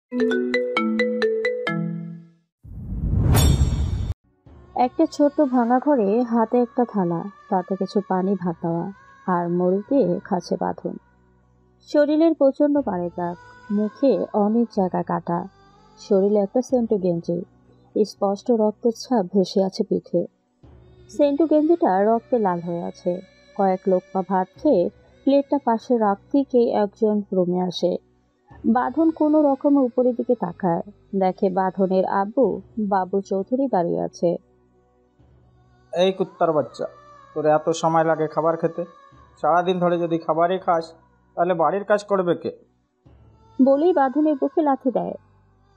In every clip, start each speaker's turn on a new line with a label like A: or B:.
A: একটা ছোট্ট ভাঙা ঘরে হাতে একটা থালা, তাতে কিছু পানি ভাত দেওয়া, আর মরিচ দিয়ে খাচ্ছে বাঁধন। শরীরের প্রচন্ড পানি দাগ, মুখে অনেক জায়গা কাটা, শরীরে একটা সেন্টু গেঞ্জি, স্পষ্ট রক্তের ছাপ ভেসে আছে পিঠে। সেন্টু গেঞ্জিটা রক্তে লাল হয়ে আছে। কয়েক লোকমা ভাত খেয়ে প্লেটটা পাশে রাখতেই একজন রুমে আসে। বাঁধন কোনো রকমে উপরের দিকে তাকায়, দেখে বাঁধনের আব্বু বাবু চৌধুরী দাঁড়িয়ে আছে।
B: এই কুত্তার বাচ্চা, তোর এত সময় লাগে খাবার খেতে? সারাদিন ধরে যদি খাবারই খাস তাহলে বাড়ির কাজ করবে কে?
A: বলেই বাঁধনের বুকে লাথি দেয়।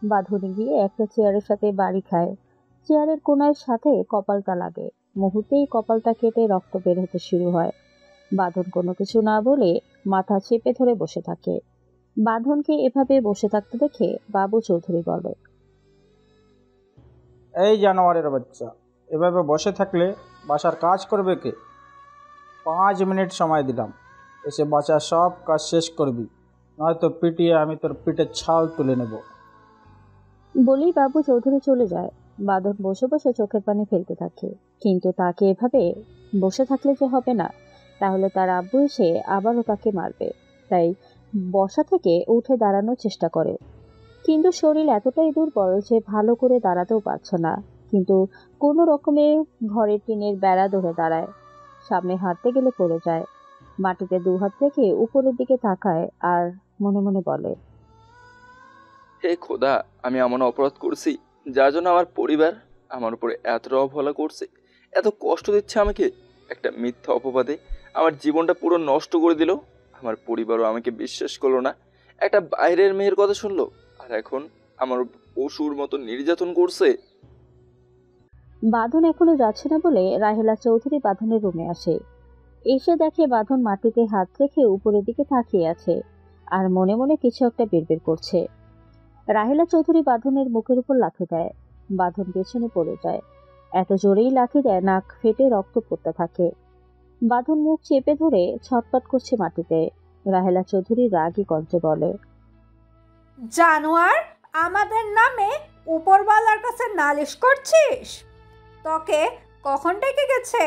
A: বাঁধনে গিয়ে একটা চেয়ারের সাথে বাড়ি খায়। চেয়ারের কোনার সাথে কপালটা লাগে, মুহূর্তেই কপালটা কেটে রক্ত বের হতে শুরু হয়। বাঁধন কোনো কিছু না বলে মাথা চেপে ধরে বসে থাকে। বাঁধনকে এভাবে বসে থাকতে দেখে বাবু চৌধুরী বলে,
B: এই জানোয়ারের বাচ্চা, এভাবে বসে থাকলে বাসার কাজ করবে কে? 5 মিনিট সময় দিলাম, এসে বাসার সব কাজ শেষ করবি, নয়তো পিটিয়ে আমি তোর পিঠের ছাল তুলে নেব।
A: বলেই বাবু চৌধুরী চলে যায়। বাঁধন বসে বসে চোখের পানি ফেলতে থাকে, কিন্তু তাকে এভাবে বসে থাকলে যে হবে না, তাহলে তার আব্বু এসে আবারও তাকে মারবে। তাই বসা থেকে উঠে দাঁড়ানোর চেষ্টা করে, কিন্তু শরীর এতটাই দুর্বল যে ভালো করে দাঁড়াতেও পারছে না। কিন্তু কোনো রকমে ঘরের টিনের বেড়া ধরে দাঁড়ায়। সামনে হাঁটতে গেলে পড়ে যায়। মাটিতে দুহাত রেখে উপরের দিকে তাকায় আর মনে মনে বলে,
C: হে খোদা, আমি এমন অপরাধ করছি যার জন্য আমার পরিবার আমার উপরে এতটা অবহেলা করছে, এত কষ্ট দিচ্ছে আমাকে। একটা মিথ্যা অপবাদে আমার জীবনটা পুরো নষ্ট করে দিল। আমার পরিবারও আমাকে বিশ্বাস করলো না, একটা বাইরের মেয়ের কথা শুনলো, আর এখন আমার পশুর মতো নির্যাতন করছে।
A: বাঁধন এখনো যাচ্ছে না বলে রাহেলা চৌধুরী বাঁধনের রুমে আসে। এসে দেখে বাঁধন মাটিতে হাত রেখে উপরের দিকে তাকিয়ে আছে আর মনে মনে কিছু একটা বিড়বিড় করছে। রাহেলা চৌধুরী বাঁধনের মুখের উপর লাথি দেয়। বাঁধন পেছনে পড়ে যায়। এত জোরেই লাথি দেয়, নাক ফেটে রক্ত পড়তে থাকে। বাঁধন মুখ চেপে ধরে ছটপট করছে মাটিতে। রাহেলা চৌধুরী রাগী কণ্ঠে বলে,
D: জানোয়ার, আমাদের নামে উপরওয়ালার কাছে নালিশ করছিস? তোকে কখন ডেকে গেছে?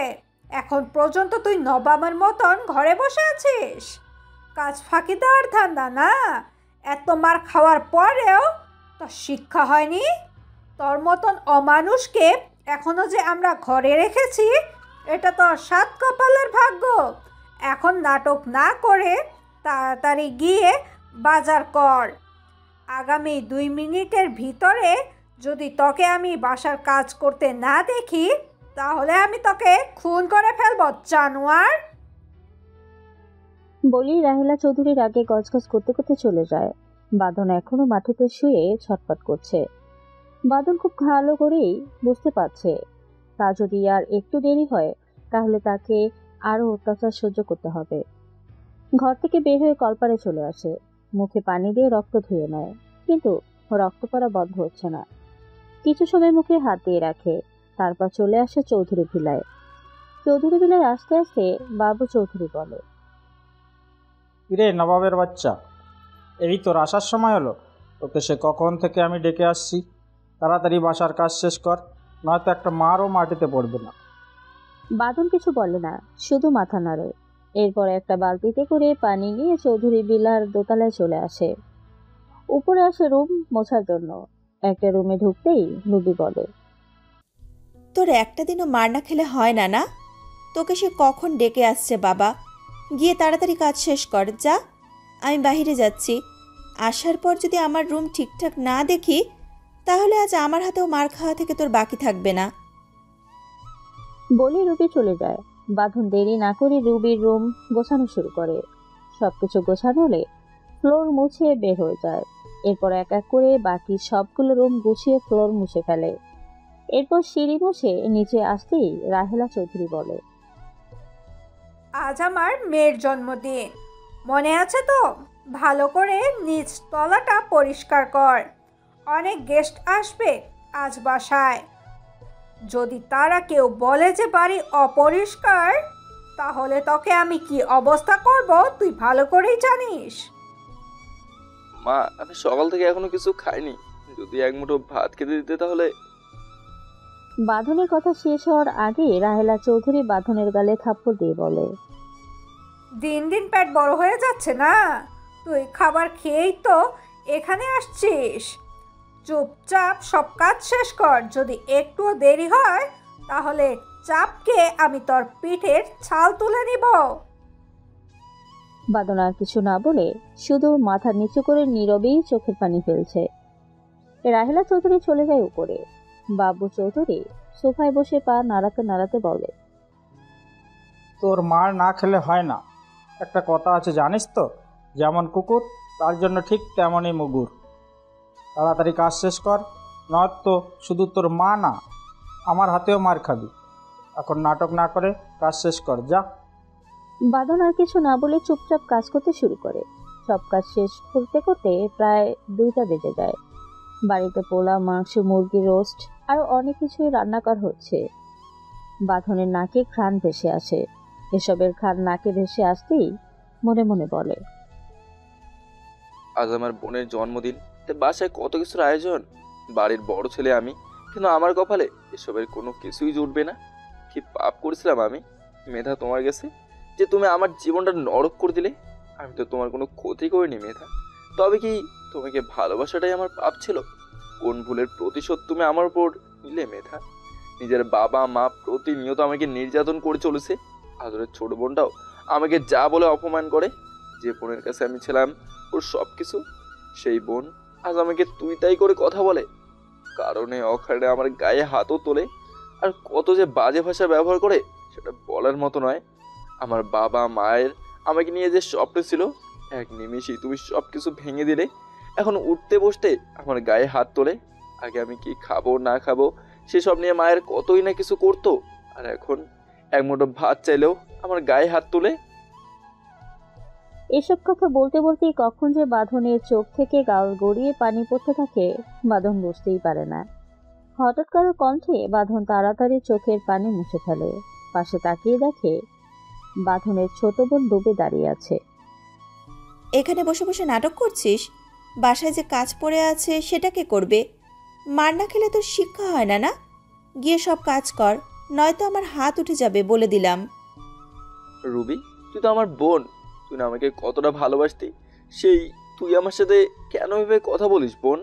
D: এখন পর্যন্ত তুই নবাবের মতন ঘরে বসে আছিস? কাজ ফাঁকি দেওয়ার ধান্দা না? এত মার খাওয়ার পরেও তোর শিক্ষা হয়নি? তোর মতন অমানুষকে এখনো যে আমরা ঘরে রেখেছি, এটা তোর সাত কপালের ভাগ্য। এখন নাটক না করে তাড়াতাড়ি গিয়ে বাজার কর। আগামী 2 মিনিটের ভিতরে যদি তোকে আমি বাসার কাজ করতে না দেখি, তাহলে আমি তোকে খুন করে ফেলবো, জানোয়ার।
A: বলেই রাহেলা চৌধুরীর আগে গজগজ করতে করতে চলে যায়। বাঁধন এখনো মাটিতে শুয়ে ছটফট করছে। বাঁধন খুব ভালো করেই বুঝতে পারছে, তা যদি আর একটু দেরি হয় তাহলে তাকে আরো অত্যাচার সহ্য করতে হবে। ঘর থেকে বের হয়ে কলপারে চলে আসে। মুখে পানি দিয়ে রক্ত ধুয়ে নেয়, কিন্তু রক্ত পড়া বন্ধ হচ্ছে না। কিছু সময় মুখে হাত দিয়ে রাখে, তারপর চলে আসে চৌধুরী ভিলায়। চৌধুরী ভিলায় আসতে আসতে বাবু চৌধুরী বলে,
B: কিরে নবাবের বাচ্চা, এই তোর আসার সময় হলো? তোকে সে কখন থেকে আমি ডেকে আসছি, তাড়াতাড়ি বাসার কাজ শেষ কর, নয়তো একটা মারও মাটিতে পড়বে না।
A: বাঁধন কিছু বলে না, শুধু মাথা নাড়ে। এরপর একটা বালতিতে করে পানি নিয়ে চৌধুরী বিলার দোতলায় চলে আসে। উপরে আসে রুম মোছার জন্য। একটা রুমে ঢুকতেই রুবি বলে,
E: তোর একটা দিনও মার না খেলে হয় না? না, তোকে সে কখন ডেকে আসছে বাবা। গিয়ে তাড়াতাড়ি কাজ শেষ কর, যা। আমি বাইরে যাচ্ছি। আসার পর যদি আমার রুম ঠিকঠাক না দেখি, তাহলে আজ আমার হাতেও মার খাওয়া থেকে তোর বাকি থাকবে না।
A: বলে রুবি চলে যায়। বাঁধন দেরি না করে রুবির রুম গোছানো শুরু করে। সবকিছু গোছানো হলে ফ্লোর মুছে বের হয়ে যায়। এরপর এক এক করে বাকি সবগুলো রুম গুছিয়ে ফ্লোর মুছে ফেলে। এরপর সিঁড়ি মুছে নিচে আসতেই রাহেলা চৌধুরী বলে,
D: আজ আমার মেয়ের জন্মদিন, মনে আছে তো? ভালো করে নিচ তলাটা পরিষ্কার কর। অনেক গেস্ট আসবে আজ বাসায়। যদি তারা কেউ বলে যে বাড়ি অপরিষ্কার, তাহলে তোকে আমি কি অবস্থা করব তুই ভালো করেই জানিস।
C: মা, আমি সকাল থেকে এখনো কিছু খাইনি। যদি এক মুঠো ভাত খেতে দিতে তাহলে।
A: বাঁধনের কথা শেষ হওয়ার আগে রাহেলা চৌধুরী বাঁধনের গালে থাপ্পড় দিয়ে বলে,
D: দিন দিন পেট বড় হয়ে যাচ্ছে না? তুই খাবার খেয়েই তো এখানে আসছিস। চুপচাপ সব কাজ শেষ কর। যদি একটুও দেরি হয় তাহলে চাপকে আমি তোর পিঠের ছাল তুলে নিব।
A: বাঁধন আর কিছু না বলে শুধু মাথা নিচু করে নীরবেই চোখের পানি ফেলছে। রাহেলা চৌধুরী চলে যায় উপরে। বাবু চৌধুরী সোফায় বসে পা নাড়াতে নাড়াতে বলে,
B: তোর মার না খেলে হয় না। একটা কথা আছে জানিস তো, যেমন কুকুর তার জন্য ঠিক তেমনই মুগুর। তাড়াতাড়ি কাজ শেষ কর, নয়তো শুধু তোর মা না, আমার হাতেও মার খাবি। এখন নাটক না করে কাজ শেষ কর, যা।
A: বাঁধন আর কিছু না বলে চুপচাপ কাজ করতে শুরু করে। সব কাজ শেষ করতে করতে প্রায় 2টা বেজে যায়। বাড়িতে পোলা, মাংস, মুরগি রোস্ট আরো অনেক কিছুই রান্না করা হচ্ছে। বাঁধনের নাকে ঘ্রাণ ভেসে আসে। এসবের ঘ্রাণ নাকে ভেসে আসতেই মনে মনে বলে,
C: আজ আমার বোনের জন্মদিন, বাসায় কত কিছুর আয়োজন। বাড়ির বড় ছেলে আমি, কিন্তু আমার কপালে এসবের কোনো কিছুই জুটবে না। কি পাপ করেছিলাম আমি মেধা তোমার কাছে, যে তুমি আমার জীবনটা নরক করে দিলে? আমি তো তোমার কোনো ক্ষতি করিনি মেধা। তবে কি তোমাকে ভালোবাসাটাই আমার পাপ ছিল? কোন ভুলের প্রতিশোধ তুমি আমার উপর নিলে মেধা? নিজের বাবা মা প্রতিনিয়ত আমাকে নির্যাতন করে চলেছে। আদরের ছোট বোনটাও আমাকে যা বলে অপমান করে। যে বোনের কাছে আমি ছিলাম ওর সব কিছু, সেই বোন আজ আমাকে তুই তাই করে কথা বলে। কারণে অকারণে আমার গায়ে হাতও তোলে। আর কত যে বাজে ভাষা ব্যবহার করে সেটা বলার মতো নয়। আমার বাবা মায়ের আমাকে নিয়ে যে স্বপ্ন ছিল, এক নিমেষেই তুমি সব কিছু ভেঙে দিলে। এখন উঠতে বসতে আমার গায়ে হাত তোলে। আগে আমি কি খাবো না খাবো সেসব নিয়ে মায়ের কতই না কিছু করতো, আর এখন এক মুঠো ভাত চাইলেও আমার গায়ে হাত তোলে।
A: এসব কথা বলতে বলতেই কখন যে বাঁধনের চোখ থেকে গাল গড়িয়ে পানি পড়তে থাকে বাঁধন বুঝতেই পারে না। হঠাৎ কারো কণ্ঠে বাঁধন তাড়াতাড়ি চোখের পানি মুছে ফেলে। পাশে তাকিয়ে দেখে বাঁধনের ছোট বোন ডুবে দাঁড়িয়ে আছে।
E: এখানে বসে বসে নাটক করছিস? বাসায় যে কাজ পড়ে আছে সেটা কে করবে? মার না খেলে তোর শিক্ষা হয় না না? গিয়ে সব কাজ কর, নয়তো আমার হাত উঠে যাবে বলে দিলাম।
C: রুবি, তুই তো আমার বোন। তুই না আমাকে কতটা ভালোবাসতি, সেই তুই আমার সাথে কেন এভাবে কথা বলিস বোন?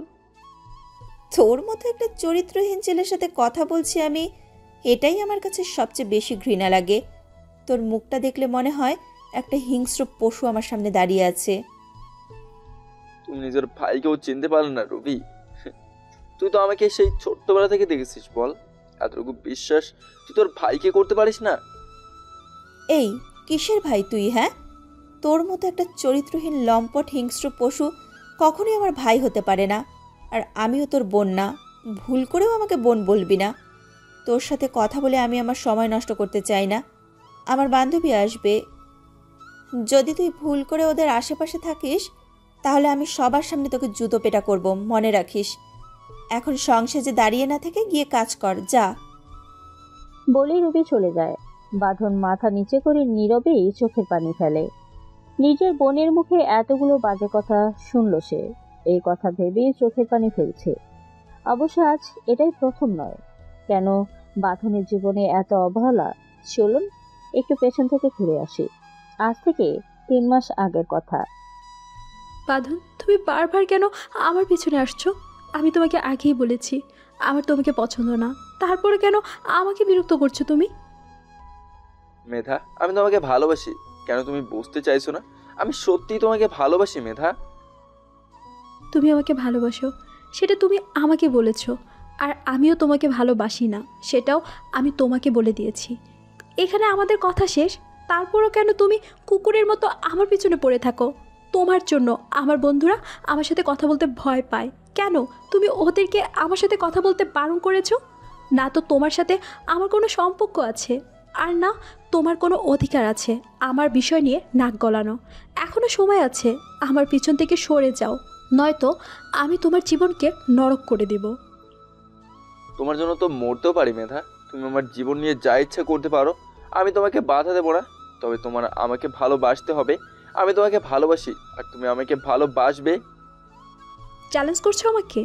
E: তোর মতো একটা চরিত্রহীন ছেলের সাথে কথা বলছি আমি, এটাই আমার কাছে সবচেয়ে বেশি ঘৃণা লাগে। তোর মুখটা দেখলে মনে হয় একটা হিংস্র পশু আমার সামনে দাঁড়িয়ে আছে।
C: তুমি নিজের ভাইকেও চিনতে পারলে না রুবি? তুই তো আমাকে সেই ছোট্টবেলা থেকে দেখেছিস, বল এতটুকু বিশ্বাস তুই তোর ভাইকে করতে পারিস না?
E: এই কিসের ভাই তুই? হ্যাঁ, তোর মতো একটা চরিত্রহীন লম্পট হিংস্র পশু কখনোই আমার ভাই হতে পারে না। আর আমিও তোর বোন না, ভুল করেও আমাকে বোন বলবি না। তোর সাথে কথা বলে আমি আমার সময় নষ্ট করতে চাই না। আমার বান্ধবী আসবে, যদি তুই ভুল করে ওদের আশেপাশে থাকিস তাহলে আমি সবার সামনে তোকে জুতো পেটা করব, মনে রাখিস। এখন সংসারে দাঁড়িয়ে না থেকে গিয়ে কাজ কর, যা।
A: বলেই রুবি চলে যায়। বাঁধন মাথা নিচে করে নীরবেই চোখের পানি ফেলে। নিজের বোনের মুখে এতগুলো বাজে কথা শুনল সে। এই কথা ভেবেই চোখের পানি ফেলছে। অবশ্য আজ এটাই প্রথম নয়। কেন বাঁধনের জীবনে এত অবহেলা? চলুন একটু পেছন থেকে ঘুরে আসি। আজ থেকে 3 মাস আগের কথা।
F: বাঁধন, তুমি বারবার কেন আমার পিছনে আসছো? আমি তোমাকে আগেই বলেছি আমার তোমাকে পছন্দ না, তারপরে কেন আমাকে বিরক্ত করছো তুমি?
C: মেধা, আমি তোমাকে ভালোবাসি। কেন তুমি বুঝতে চাইছো না? আমি সত্যিই তোমাকে ভালোবাসি মেধা।
F: তুমি আমাকে ভালোবাসো সেটা তুমি আমাকে বলেছো, আর আমিও তোমাকে ভালোবাসি না সেটাও আমি তোমাকে বলে দিয়েছি। এখানে আমাদের কথা শেষ, তারপরও কেন তুমি কুকুরের মতো আমার পিছনে পড়ে থাকো? তোমার জন্য আমার বন্ধুরা আমার সাথে কথা বলতে ভয় পায়। কেন তুমি ওদেরকে আমার সাথে কথা বলতে বারণ করেছো? না তো তোমার সাথে আমার কোনো সম্পর্ক আছে, আর না তোমার কোনো অধিকার আছে আমার বিষয় নিয়ে নাক গলানো। এখনও সময় আছে, আমার পিছন থেকে সরে যাও, নয়তো আমি তোমার জীবনকে নরক করে দেব।
C: তোমার জন্য তো মরতেও পারি মেধা। তুমি আমার জীবন নিয়ে যা ইচ্ছা করতে পারো, আমি তোমাকে বাধা দেবো না। তবে তোমার আমাকে ভালোবাসতে হবে। আমি তোমাকে ভালোবাসি আর তুমি আমাকে ভালোবাসবে।
F: চ্যালেঞ্জ করছো আমাকে?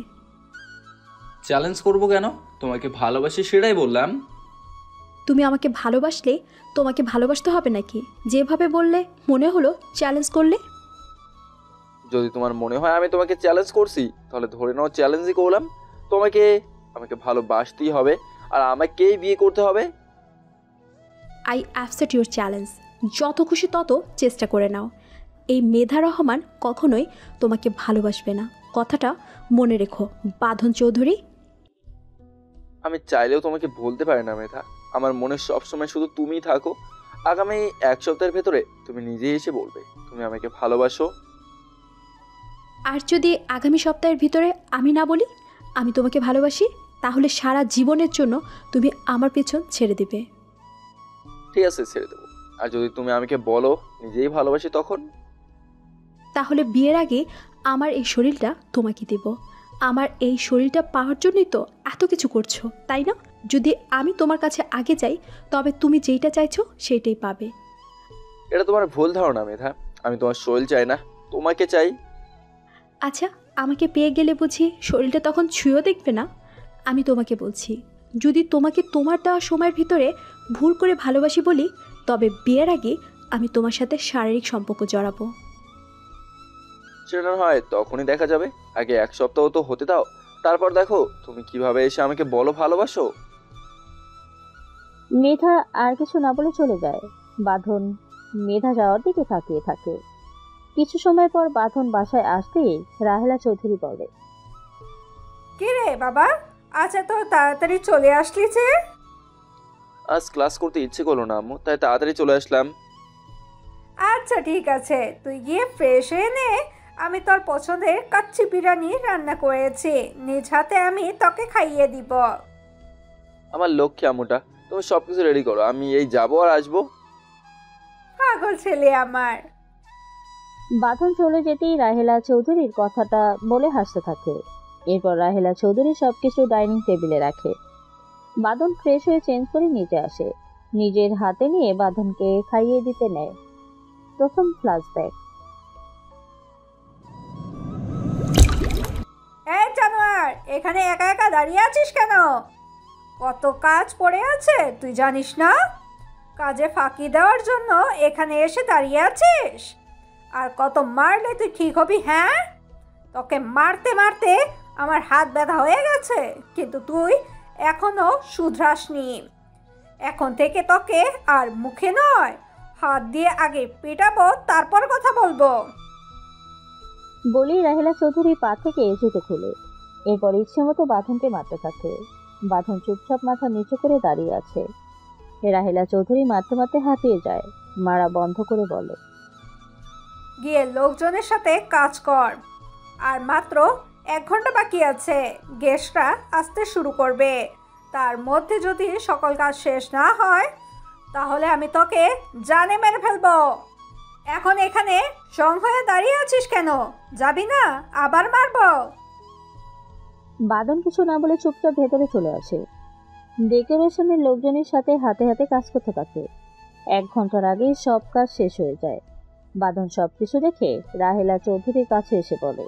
C: চ্যালেঞ্জ করবো কেন? তোমাকে ভালোবাসি সেটাই বললাম।
F: তুমি আমাকে ভালোবাসলে তোমাকে ভালোবাসতে হবে নাকি? যেভাবে বললে মনে হলো চ্যালেঞ্জ করলে।
C: যদি তোমার মনে হয় আমি তোমাকে চ্যালেঞ্জ করছি, তাহলে ধরে নাও চ্যালেঞ্জই করলাম। তোমাকে আমাকে ভালোবাসতেই হবে, আর আমাকেই বিয়ে করতে হবে।
F: I accept your challenge. যত খুশি তত চেষ্টা করে নাও। এই মেধা রহমান কখনোই তোমাকে ভালোবাসবে না, কথাটা মনে রেখো বাঁধন চৌধুরী।
C: আমি চাইলেও তোমাকে বলতে পারি না মেধা, আমার মনে সবসময় শুধু তুমিই থাকো। আগামী 1 সপ্তাহের ভেতরে তুমি নিজেই এসে বলবে তুমি আমাকে ভালোবাসো।
F: আর যদি আগামী সপ্তাহের ভিতরে আমি না বলি আমি তোমাকে ভালোবাসি, তাহলে সারা জীবনের জন্য তুমি আমার পেছন ছেড়ে দিবে।
C: ঠিক আছে, ছেড়ে দেবো। আর যদি তুমি আমাকে বলো নিজেই ভালোবাসি, তখন?
F: তাহলে বিয়ের আগে আমার এই শরীরটা তোমাকে দেব। আমার এই শরীরটা পাওয়ার জন্যই তো এত কিছু করছো, তাই না? যদি আমি তোমার কাছে আগে যাই তবে তুমি যেইটা চাইছো সেইটাই পাবে।
C: এটা তোমার ভুল ধারণা মেধা। আমি তোমার শরীর চাই না, তোমাকে চাই।
F: আচ্ছা, আমাকে পেয়ে গেলে বুঝি শরীরটা তখন ছুঁয়েও দেখবে না? আমি তোমাকে বলছি, যদি তোমাকে তোমার দেওয়া সময়ের ভিতরে ভুল করে ভালোবাসি বলি, তবে বিয়ের আগে আমি তোমার সাথে শারীরিক সম্পর্ক জড়াবো।
C: সেটা হয় তখনই দেখা যাবে। আগে 1 সপ্তাহ তো হতে দাও, তারপর দেখো তুমি কিভাবে এসে আমাকে বলো ভালোবাসো।
A: মেধা আর কিছু না বলে চলে যায়। বাঁধন মেধা যাওয়ার দিকে তাকিয়ে থাকে। কিছু সময় পর বাঁধন বাসায় আসতেই রাহেলা চৌধুরী বলে,
D: কি রে বাবা, আচ্ছা তো তাড়াতাড়ি চলে আসলি যে?
C: আজ ক্লাস করতে ইচ্ছে করলো না আম্মু, তাই তাড়াতাড়ি চলে আসলাম।
D: আচ্ছা ঠিক আছে, তুই গিয়ে ফ্রেশ হয়ে নে। আমি তোর পছন্দের কাচ্চি বিরিয়ানি রান্না করেছি, নিজ হাতে আমি তোকে খাইয়ে দিব।
C: আমার লক্ষ্মী আম্মুটা, তুমি সবকিছু রেডি করো, আমি এই যাবো আর আসবো।
D: পাগল ছেলে আমার।
A: বাঁধন চলে যেতেই রাহেলা চৌধুরীর কথাটা বলে হাসতে থাকে। এরপর রাহেলা চৌধুরী সবকিছু ডাইনিং টেবিলে রাখে। বাঁধন ফ্রেশ হয়ে চেঞ্জ করে নিচে আসে। নিজের হাতে নিয়ে বাঁধনকে খাইয়ে দিতে নেয়। প্রথম ফ্ল্যাশব্যাক।
D: এই জানোয়ার, এখানে একা একা দাঁড়িয়ে আছিস কেন? কত কাজ পড়ে আছে তুই জানিস না? কাজে ফাঁকি দেওয়ার জন্য এখানে এসে দাঁড়িয়ে আছিস? আর কত মারলে তুই ঠিক হবি? হ্যাঁ, তোকে মারতে মারতে আমার হাত ব্যথা হয়ে গেছে, কিন্তু তুই এখনো শুধরাসনি। এখন থেকে তোকে আর মুখে নয়, হাত দিয়ে আগে পেটাবো, তারপর কথা বলবো।
A: বলেই রাহেলা চৌধুরী পা থেকে জুতো খুলে এরপর ইচ্ছে মতো বাঁধনকে মারতে থাকে। বাঁধন চুপচাপ মাথা নিচু করে দাঁড়িয়ে আছে। রাহেলা চৌধুরী মারতে মারতে হাঁপিয়ে যায়। মারা বন্ধ করে বলে,
D: গিয়ে লোকজনের সাথে কাজ কর। আর মাত্র 1 ঘন্টা বাকি আছে, গেস্টরা আসতে শুরু করবে। তার মধ্যে যদি সকল কাজ শেষ না হয় তাহলে আমি তোকে জানে মেরে ফেলবো। এখন এখানে সং হয়ে দাঁড়িয়ে আছিস কেন? যাবি না? আবার মারবো।
A: বাঁধন কিছু না বলে চুপচাপ ভেতরে চলে আসে। ডেকোরেশনের লোকজনের সাথে হাতে হাতে কাজ করতে থাকে। 1 ঘন্টার আগেই সব কাজ শেষ হয়ে যায়। বাঁধন সবকিছু দেখে রাহেলা চৌধুরীর কাছে এসে বলে,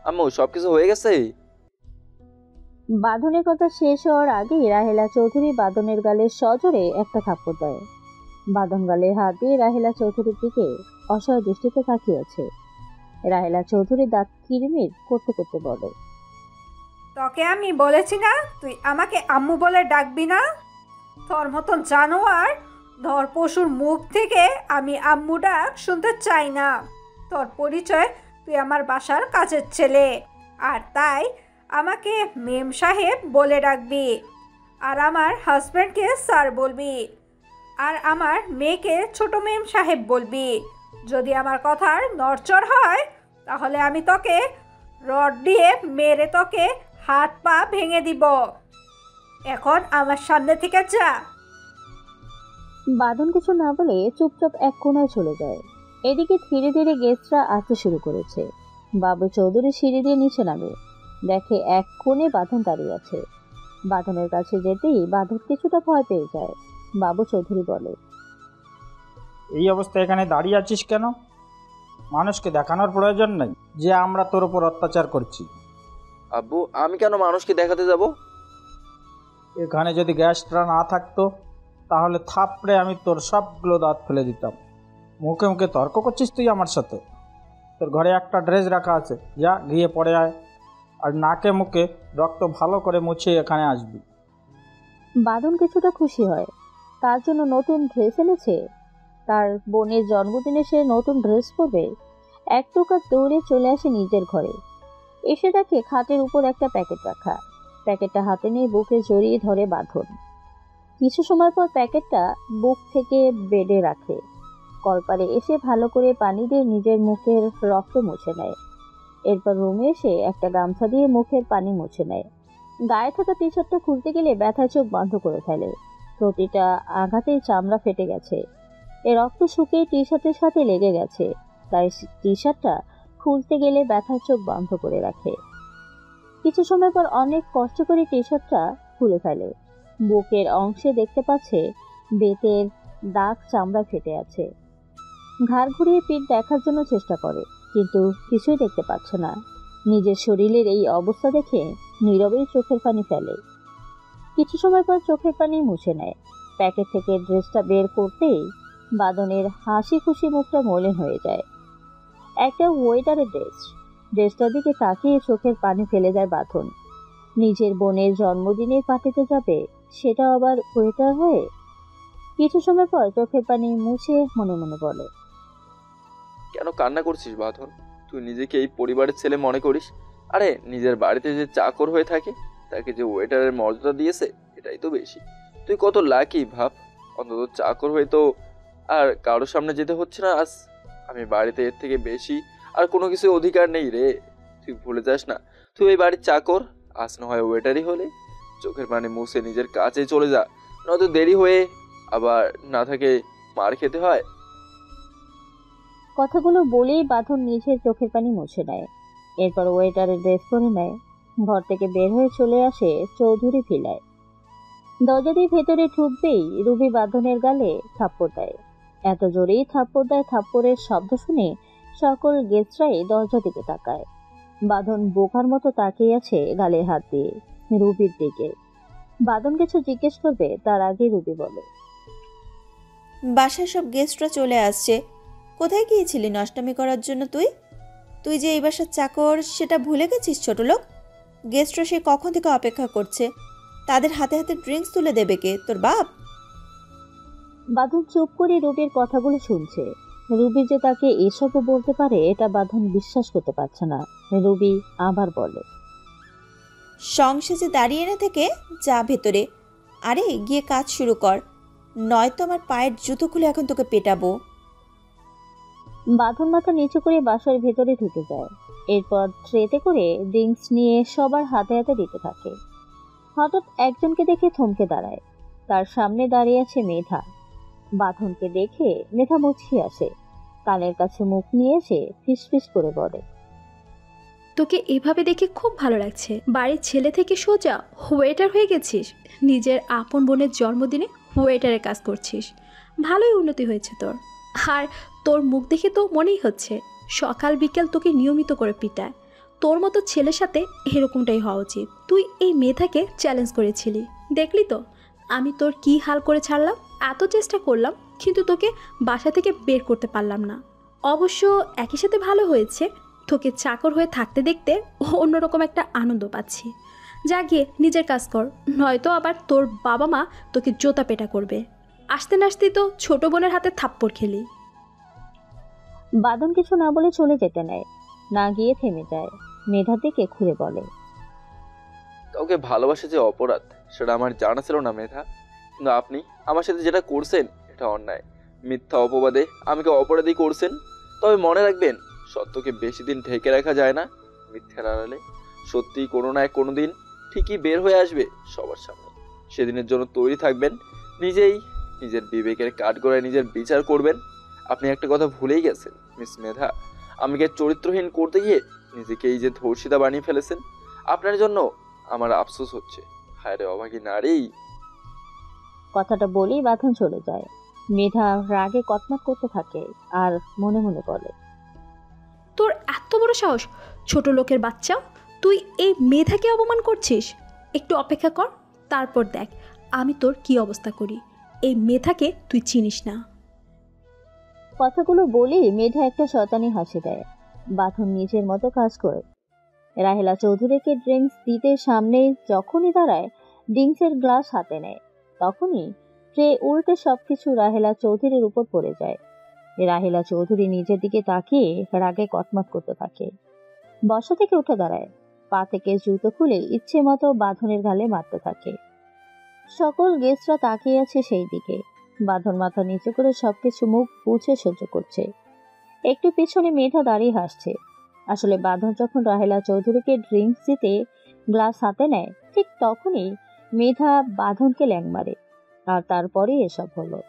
C: আম্মু সবকিছু হয়ে গেছে?
A: বাঁধনের কথা শেষ হওয়ার আগেই রাহেলা চৌধুরী বাঁধনের গালে সজোরে একটা থাপ্পড় দেয়। বাঁধন গালে হাত দিয়ে রাহেলা চৌধুরীর দিকে অসহায় দৃষ্টিতে তাকিয়েছে। রাহেলা চৌধুরী দাঁত কিরমির করতে করতে বলে,
D: তোকে আমি বলেছি না তুই আমাকে আম্মু বলে ডাকবি না? তোর মতন জানোয়ার ধর পশুর মুখ থেকে আমি আম্মু ডাক শুনতে চাই না। তোর পরিচয় তুই আমার বাসার কাজের ছেলে, আর তাই আমাকে মেম সাহেব বলে ডাকবি। আর আমার হাজব্যান্ডকে স্যার বলবি, আর আমার মেয়েকে ছোট মেম সাহেব বলবি। যদি আমার কথার নড়চড় হয় তাহলে আমি তোকে রড দিয়ে মেরে তোকে হাত পা ভেঙে দিব। এখন আমার সামনে থেকে যা।
A: বাঁধন কিছু না বলে চুপচাপ এক কোণায় চলে যায়। এদিকে ধীরে ধীরে গেস্টরা আসতে শুরু করেছে। বাবু চৌধুরী সিঁড়ি দিয়ে নিচে নামে, দেখে এক কোণে বাঁধন দাঁড়িয়ে আছে। বাঁধনের কাছে যেতেই বাঁধন কিছুটা ভয় পেয়ে যায়। বাবু চৌধুরী বলে,
B: এই অবস্থায় এখানে দাঁড়িয়ে আছিস কেন? মানুষকে দেখানোর প্রয়োজন নেই যে আমরা তোর উপর অত্যাচার করছি।
C: আব্বু, আমি কেন মানুষকে দেখাতে যাব?
B: এখানে যদি গ্যাসটা না থাকতো তাহলে থাপড়ে আমি তোর সবগুলো দাঁত ফেলে দিতাম। মুখে মুখে তর্ক করছিস তুই আমার সাথে? তোর ঘরে একটা ড্রেস রাখা আছে, যা গিয়ে পরে আয়, আর নাকে মুখে রক্ত ভালো করে মুছে এখানে আসবি।
A: বাঁধন কিছুটা খুশি হয়, তার জন্য নতুন ড্রেস এনেছে। তার বোনের জন্মদিনে সে নতুন ড্রেস পরবে। এক প্রকার দৌড়ে চলে আসে নিজের ঘরে। এসে দেখে খাটের উপর একটা প্যাকেট রাখা। প্যাকেটটা হাতে নিয়ে বুকে জড়িয়ে ধরে বাঁধন। কিছু সময় পর প্যাকেটটা বুক থেকে বেডে রাখে। কলপারে এসে ভালো করে পানি দিয়ে নিজের মুখের রক্ত মুছে নেয়। এরপর রুমে এসে একটা গামছা দিয়ে মুখের পানি মুছে নেয়। গায়ে থাকা টি শার্টটা খুলতে গেলে ব্যথায় চোখ বন্ধ করে ফেলে। প্রতিটা আঘাতেই চামড়া ফেটে গেছে। এ রক্ত শুকিয়ে টি শার্টের সাথে লেগে গেছে, তাই টি শার্টটা খুলতে গেলে ব্যথার চোখ বন্ধ করে রাখে। কিছু সময় পর অনেক কষ্ট করে টি শার্টটা খুলে ফেলে। বুকের অংশে দেখতে পাচ্ছে বেতের দাগ, চামড়া ফেটে আছে। ঘাড় ঘুরিয়ে পিঠ দেখার জন্য চেষ্টা করে, কিন্তু কিছুই দেখতে পাচ্ছে না। নিজের শরীরের এই অবস্থা দেখে নীরবেই চোখের পানি ফেলে। কিছু সময় পর চোখের পানি মুছে নেয়। প্যাকেট থেকে ড্রেসটা বের করতেই বাঁধনের হাসি খুশি মুখটা মলিন হয়ে যায়। একটা ওয়েটারের ড্রেসটার দিকে তাকিয়ে চোখের পানি ফেলে দেয় বাঁধন। নিজের বোনের জন্মদিনের পার্টিতে যাবে, সেটা আবার ওয়েটার হয়ে। কিছু সময় পর চোখের পানি মুছে মনে মনে বলে,
C: কেন কান্না করছিস বাঁধন? তুই নিজেকে এই পরিবারের ছেলে মনে করিস? আরে নিজের বাড়িতে যে চাকর হয়ে থাকে তাকে যে ওয়েটারের মর্যাদা দিয়েছে, এটাই তো বেশি। তুই কত লাকি ভাব, অন্তত চাকর হয়ে তো আর কারোর সামনে যেতে হচ্ছে না। আজ আমি বাড়িতে এর থেকে বেশি আর কোনো কিছু অধিকার নেই রে। তুই ভুলে যাস না, তুই এই বাড়ির চাকর। আজ না হয় ওয়েটারই হলে। চোখের পানি মুছে নিজের কাছে চলে যা, নয়তো দেরি হয়ে আবার না থাকে মার খেতে হয়।
A: কথাগুলো বলেই বাঁধন নিজের চোখের পানি মুছে নেয়। এরপর ওয়েটারের ড্রেস পরে নেয়। ঘর থেকে বের হয়ে চলে আসে চৌধুরী ভিলায়। দরজা দিয়ে ভেতরে ঢুকবেই রুবি বাঁধনের গালে থাপ্পড় দেয়। এত জোরেই থাপ্পড় দেয়, থাপ্পড়ের শব্দ শুনে সকল গেস্টরাই দরজা দিকে তাকায়। বাঁধন বোকার মতো তাকিয়ে আছে গালে হাত দিয়ে রুবির দিকে। বাঁধন কিছু জিজ্ঞেস করবে তার আগে রুবি বলে,
E: বাসায় সব গেস্টরা চলে আসছে। কোথায় গিয়েছিলি নষ্টামি করার জন্য? তুই যে এই বাসার চাকর সেটা ভুলে গেছিস ছোট লোক? গেস্টরা সে কখন থেকে অপেক্ষা করছে। তাদের হাতে হাতে ড্রিঙ্কস তুলে দেবে কে? তোর বাপ?
A: বাঁধন চুপ করে রুবির কথাগুলো শুনছে। রুবি যে তাকে এসবও বলতে পারে এটা বাঁধন বিশ্বাস করতে পারছে না। রুবি আবার বলে,
E: সংসেজে দাঁড়িয়ে না থেকে যা ভেতরে। আরে গিয়ে কাজ শুরু কর, নয়তো আমার পায়ের জুতো খুলে এখন তোকে পেটাবো।
A: বাঁধন মাথা নিচু করে বাসার ভেতরে ঢুকে যায়। এরপর ট্রেতে করে ড্রিঙ্কস নিয়ে সবার হাতে হাতে দিতে থাকে। হঠাৎ একজনকে দেখে থমকে দাঁড়ায়। তার সামনে দাঁড়িয়ে আছে মেধা। বাঁধনকে দেখে মেধা মুচকি আসে। কানের কাছে মুখ নিয়ে এসে ফিসফিস করে বলে,
F: তোকে এভাবে দেখে খুব ভালো লাগছে। বাড়ির ছেলে থেকে সোজা ওয়েটার হয়ে গেছিস। নিজের আপন বোনের জন্মদিনে ওয়েটারের কাজ করছিস। ভালোই উন্নতি হয়েছে তোর। আর তোর মুখ দেখে তো মনেই হচ্ছে সকাল বিকেল তোকে নিয়মিত করে পিটায়। তোর মতো ছেলের সাথে এরকমটাই হওয়া উচিত। তুই এই মেধাকে চ্যালেঞ্জ করেছিলি, দেখলি তো আমি তোর কি হাল করে ছাড়লাম। এত চেষ্টা করলাম কিন্তু তোকে বাসা থেকে বের করতে পারলাম না। অবশ্য একই সাথে ভালো হয়েছে, তোকে চাকর হয়ে থাকতে দেখতে অন্যরকম একটা আনন্দ পাচ্ছি। যা গিয়ে নিজের কাজ কর, নয়তো আবার তোর বাবা মা তোকে জোতা পেটা করবে। আসতে নাসতেই তো ছোট বোনের হাতে থাপ্পড় খেলি।
A: বাঁধন কিছু না বলে চলে যেতে নেয়, না গিয়ে থেমে যায়। মেধার দিকে ঘুরে বলে,
C: কাউকে ভালোবাসা যে অপরাধ সেটা আমার জানা ছিল না মেধা। কিন্তু আপনি আমার সাথে যেটা করছেন এটা অন্যায়। মিথ্যা অপবাদে আমাকে অপরাধী করছেন। তবে মনে রাখবেন, সত্যকে বেশি দিন ঢেকে রাখা যায় না। মিথ্যার আড়ালে সত্যি কোনো না কোনো দিন ঠিকই বের হয়ে আসবে সবার সামনে। সেদিনের জন্য তৈরি থাকবেন। নিজেই নিজের বিবেকের কাঠগড়ায় নিজের বিচার করবেন। আপনি একটা কথা ভুলেই গেছেন মিস মেধা, আমাকে চরিত্রহীন করতে গিয়ে নিজেকে এই যে ধর্ষিতা বানিয়ে ফেলেছেন। আপনার জন্য আমার আফসোস হচ্ছে। হায় রে অভাগী নারী।
A: কথাটা বলেই বাঁধন চলে যায়। মেধা রাগে কটমট করতে থাকে আর মনে মনে বলে,
F: তোর এত বড় সাহস! ছোট লোকের বাচ্চা, তুই এই মেধাকে অপমান করছিস? একটু অপেক্ষা কর, তারপর দেখ আমি তোর কি অবস্থা করি। এই মেধাকে তুই চিনিস না।
A: কথাগুলো বলেই মেধা একটা শয়তানি হাসি দেয়। বাঁধন নিজের মতো কাজ করে। রাহেলা চৌধুরীকে ড্রিঙ্কস দিতে সামনে যখনই দাঁড়ায়, ড্রিঙ্কসের গ্লাস হাতে নেয়, তখনই ট্রে উল্টে সবকিছু রাহেলা চৌধুরীর উপর পড়ে যায়। রাহেলা চৌধুরী নিজের দিকে তাকিয়ে রাগে কটমট করতে থাকে। বসা থেকে উঠে দাঁড়ায়, পা থেকে জুতো খুলে ইচ্ছে মতো বাঁধনের গালে মারতে থাকে। সকল গেস্টরা তাকিয়ে আছে সেই দিকে। বাঁধন মাথা নিচু করে সবকিছু মুখ বুঝে সহ্য করছে। একটু পিছনে মেধা দাঁড়িয়ে হাসছে। আসলে বাঁধন যখন রাহেলা চৌধুরীকে ড্রিঙ্কস দিতে গ্লাস হাতে নেয়, ঠিক তখনই মেধা বাঁধনকে ল্যাং মারে, আর তারপরেই এসব হলো।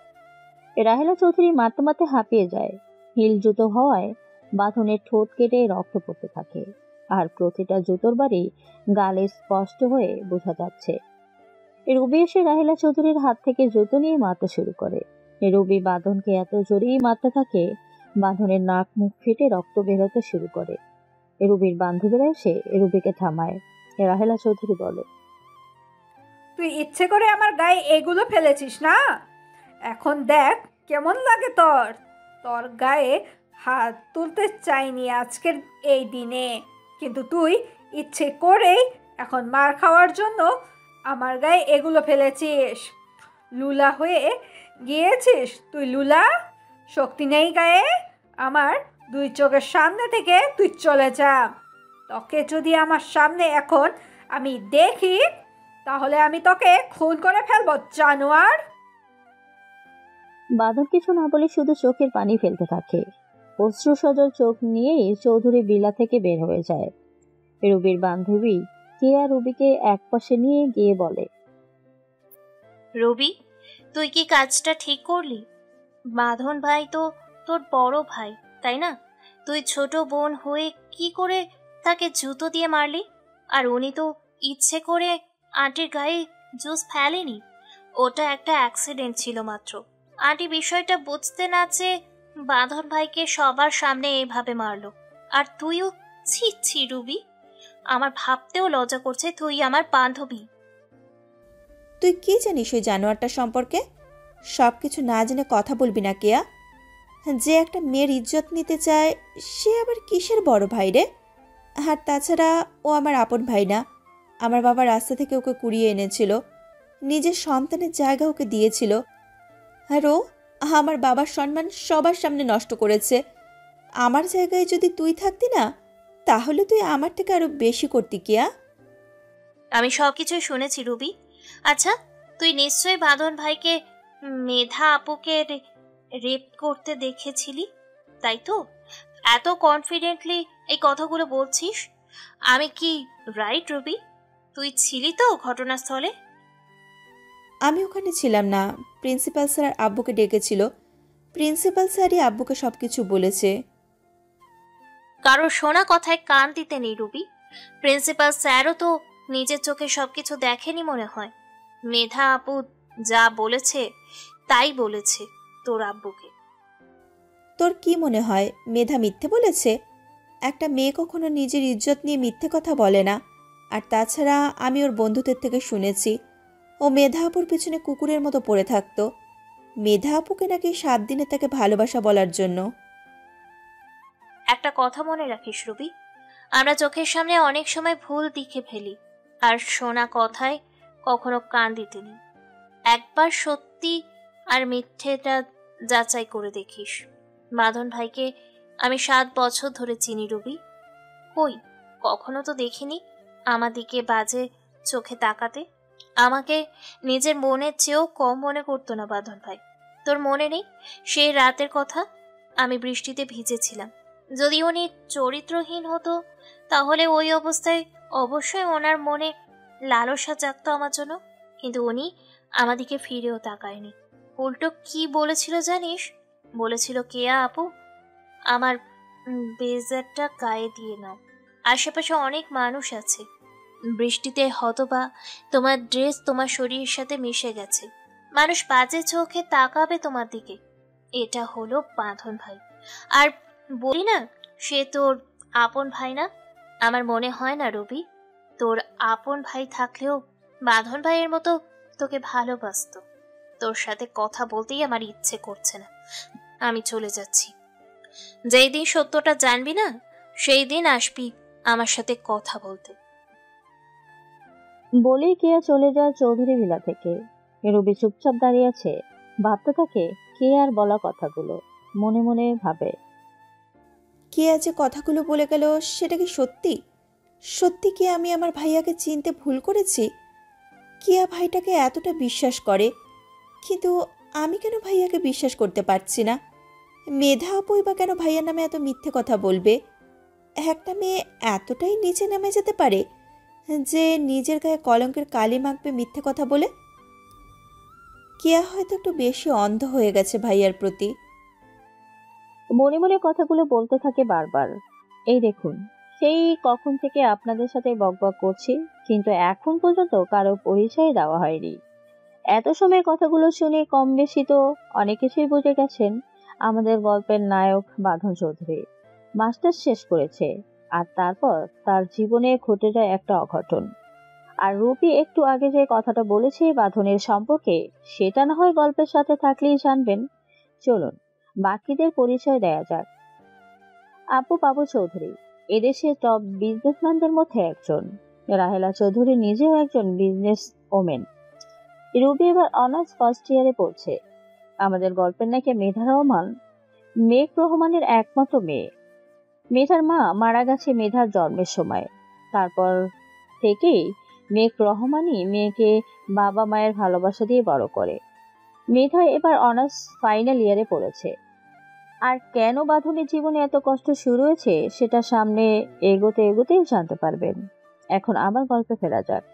A: রাহেলা চৌধুরী মারতে মারতে হাঁপিয়ে যায়। হিল জুতো হওয়ায় বাঁধনের ঠোঁট কেটে রক্ত পড়তে থাকে, আর প্রতিটা জুতোর বাড়ি গালে স্পষ্ট হয়ে বোঝা যাচ্ছে। রুবি এসে রাহেলা চৌধুরীর হাত থেকে জুতো নিয়ে মারতে শুরু করে। রুবি বাঁধনকে এত জোরেই মারতে থাকে, বাঁধনের নাক মুখ ফেটে রক্ত বেরোতে শুরু করে। রুবির বান্ধবীরা এসে রুবিকে থামায়। রাহেলা চৌধুরী বলে,
D: তুই ইচ্ছে করে আমার গায়ে এগুলো ফেলেছিস না? এখন দেখ কেমন লাগে তোর। তোর গায়ে হাত তুলতে চাইনি আজকের এই দিনে, কিন্তু তুই ইচ্ছে করেই এখন মার খাওয়ার জন্য আমার গায়ে এগুলো ফেলেছিস। লুলা হয়ে গিয়েছিস তুই, লুলা। শক্তি নেই গায়ে। আমার দুই চোখের সামনে থেকে তুই চলে যা। তোকে যদি আমার সামনে এখন আমি দেখি, তাহলে আমি তোকে খুন করে ফেলবো, জানোয়ার।
A: বাঁধন কিছু না বলে শুধু চোখের পানি ফেলতে থাকে। অশ্রু সজল চোখ নিয়েই চৌধুরী বিলা থেকে বের হয়ে যায়। রুবির বান্ধবী কেয়া রুবিকে একপাশে নিয়ে গিয়ে বলে,
G: রবি, তুই কি কাজটা ঠিক করলি? বাঁধন ভাই তো তোর বড় ভাই, তাই না? তুই ছোট বোন হয়ে কি করে তাকে জুতো দিয়ে মারলি? আর উনি তো ইচ্ছে করে আন্টির গায়ে জুস ফেলেনি, ওটা একটা অ্যাক্সিডেন্ট ছিল মাত্র। আন্টি বিষয়টা বুঝতে না চেয়ে বাঁধন ভাইকে সবার সামনে এইভাবে মারলো, আর তুইও ছি ছি রুবি, আমার ভাবতেও লজ্জা করছে তুই আমার বান্ধবী।
E: তুই কি জানিস ওই জানোয়ারটা সম্পর্কে? সব কিছু না জেনে কথা বলবি না কেয়া। যে একটা মেয়ের ইজ্জত নিতে চায়, সে আবার কিসের বড় ভাই রে? আর তাছাড়া ও আমার আপন ভাই না। আমার বাবা রাস্তা থেকে ওকে কুড়িয়ে এনেছিল, নিজের সন্তানের জায়গা ওকে দিয়েছিল, আর ও আমার বাবার সম্মান সবার সামনে নষ্ট করেছে। আমার জায়গায় যদি তুই থাকতি না, তাহলে তুই আমার থেকে আরো বেশি করতি কেয়া।
G: আমি সব কিছুই শুনেছি রুবি। আচ্ছা, তুই নিশ্চয়ই বাঁধন ভাইকে মেধা আপুকে রেপ করতে দেখেছিলি, তাই তো? এত কনফিডেন্টলি এই কথাগুলো বলছিস। আমি কি রাইট রুবি? তুই ছিলি তো ঘটনাস্থলে?
E: আমি ওখানে ছিলাম না। প্রিন্সিপাল স্যার আব্বুকে ডেকেছিল। প্রিন্সিপাল স্যারই আব্বুকে সব কিছু বলেছে।
G: কারো শোনা কথায় কান দিতে নেই রুবি। প্রিন্সিপাল স্যারও তো নিজের চোখে সবকিছু দেখেনি মনে হয়। মেধা আপু যা বলেছে তাই বলেছে তোর আব্বুকে।
E: তোর কি মনে হয় মেধা মিথ্যে বলেছে? একটা মেয়ে কখনো নিজের ইজ্জত নিয়ে মিথ্যে কথা বলে না। আর তাছাড়া আমি ওর বন্ধুদের থেকে শুনেছি ও মেধা আপুর পিছনে কুকুরের মতো পড়ে থাকতো। মেধা আপুকে নাকি 7 দিনে তাকে ভালোবাসা বলার জন্য।
G: একটা কথা মনে রাখিস রুবি, আমরা চোখের সামনে অনেক সময় ভুল দেখে ফেলি, আর শোনা কথায় কখনো কান দিতে নেই। একবার সত্যি আর মিথ্যেটা যাচাই করে দেখিস। বাঁধন ভাইকে আমি 7 বছর ধরে চিনি রুবি। কই কখনো তো দেখিনি আমার দিকে বাজে চোখে তাকাতে। আমাকে নিজের মনের চেয়েও কম মনে করতো না বাঁধন ভাই। তোর মনে নেই সেই রাতের কথা? আমি বৃষ্টিতে ভিজেছিলাম। যদি উনি চরিত্রহীন হতো, তাহলে ওই অবস্থায় অবশ্যই ওনার মনে লালসা জাগতো আমার জন্য, কিন্তু উনি আমাদিকে ফিরেও তাকায়নি। উল্টো কি বলেছিল জানিস? বলেছিল, কেয়া আপু, আমার বেজারটা গায়ে দিয়ে নাও, আশেপাশে অনেক মানুষ আছে, বৃষ্টিতে হয়তোবা তোমার ড্রেস তোমার শরীরের সাথে মিশে গেছে, মানুষ বাজে চোখে তাকাবে তোমার দিকে। এটা হলো বাঁধন ভাই। আর বলি না, সে তোর আপন ভাই না? আমার মনে হয় না রবি, তোর আপন ভাই থাকলেও বাঁধন ভাইয়ের মতো তোকে ভালোবাসতো। তোর সাথে কথা বলতেই আমার ইচ্ছে করছে না। আমি চলে যাচ্ছি। যেই দিন সত্যটা জানবি না, সেই দিন আসবি আমার সাথে কথা বলতে।
A: বলেই কেয়া চলে যায় চৌধুরী ভিলা থেকে। রবি চুপচাপ দাঁড়িয়ে আছে, ভাবতে থাকে কেয়ার বলা কথাগুলো। মনে মনে ভাবে,
E: কে যে কথাগুলো বলে গেল সেটা কি সত্যি? সত্যি কি আমি আমার ভাইয়াকে চিনতে ভুল করেছি? কিয়া ভাইটাকে এতটা বিশ্বাস করে, কিন্তু আমি কেন ভাইয়াকে বিশ্বাস করতে পারছি না? মেধা আপুই বা কেন ভাইয়ার নামে এত মিথ্যে কথা বলবে? একটা মেয়ে এতটাই নিচে নেমে যেতে পারে যে নিজের গায়ে কলঙ্কের কালি মাখবে মিথ্যে কথা বলে? কিয়া হয়তো একটু বেশি অন্ধ হয়ে গেছে ভাইয়ার প্রতি।
A: মনে মনে কথাগুলো বলতে থাকে বারবার। এই দেখুন, সেই কখন থেকে আপনাদের সাথে বকবক করছি, কিন্তু এখন পর্যন্ত কারো পরিচয় দেওয়া হয়নি। এত সময় কথাগুলো শুনে কম বেশি তো অনেক কিছুই বুঝে গেছেন। আমাদের গল্পের নায়ক বাঁধন চৌধুরী মাস্টার্স শেষ করেছে, আর তারপর তার জীবনে ঘটে যায় একটা অঘটন। আর রূপী একটু আগে যে কথাটা বলেছে বাঁধনের সম্পর্কে, সেটা না হয় গল্পের সাথে থাকলেই জানবেন। চলুন বাকিদের পরিচয় দেয়া যাক। আপু বাবু চৌধুরী এদেশের টপ বিজনেসম্যানদের মধ্যে একজন। রাহেলা চৌধুরী নিজেও একজন বিজনেস ওমেন। রুবি এবার অনার্স ফার্স্ট ইয়ারে পড়ছে। আমাদের গল্পের নাকি মেধা রহমান মেঘ রহমানের একমাত্র মেয়ে। মেধার মা মারা গেছে মেধার জন্মের সময়। তারপর থেকেই মেঘ রহমানই মেয়েকে বাবা মায়ের ভালোবাসা দিয়ে বড় করে। মেধা এবার অনার্স ফাইনাল ইয়ারে পড়েছে। আর কেন বাঁধনের জীবনে এত কষ্ট শুরু হয়েছে সেটা সামনে এগোতে এগোতেই জানতে পারবেন। এখন আবার গল্পে ফেরা যাক।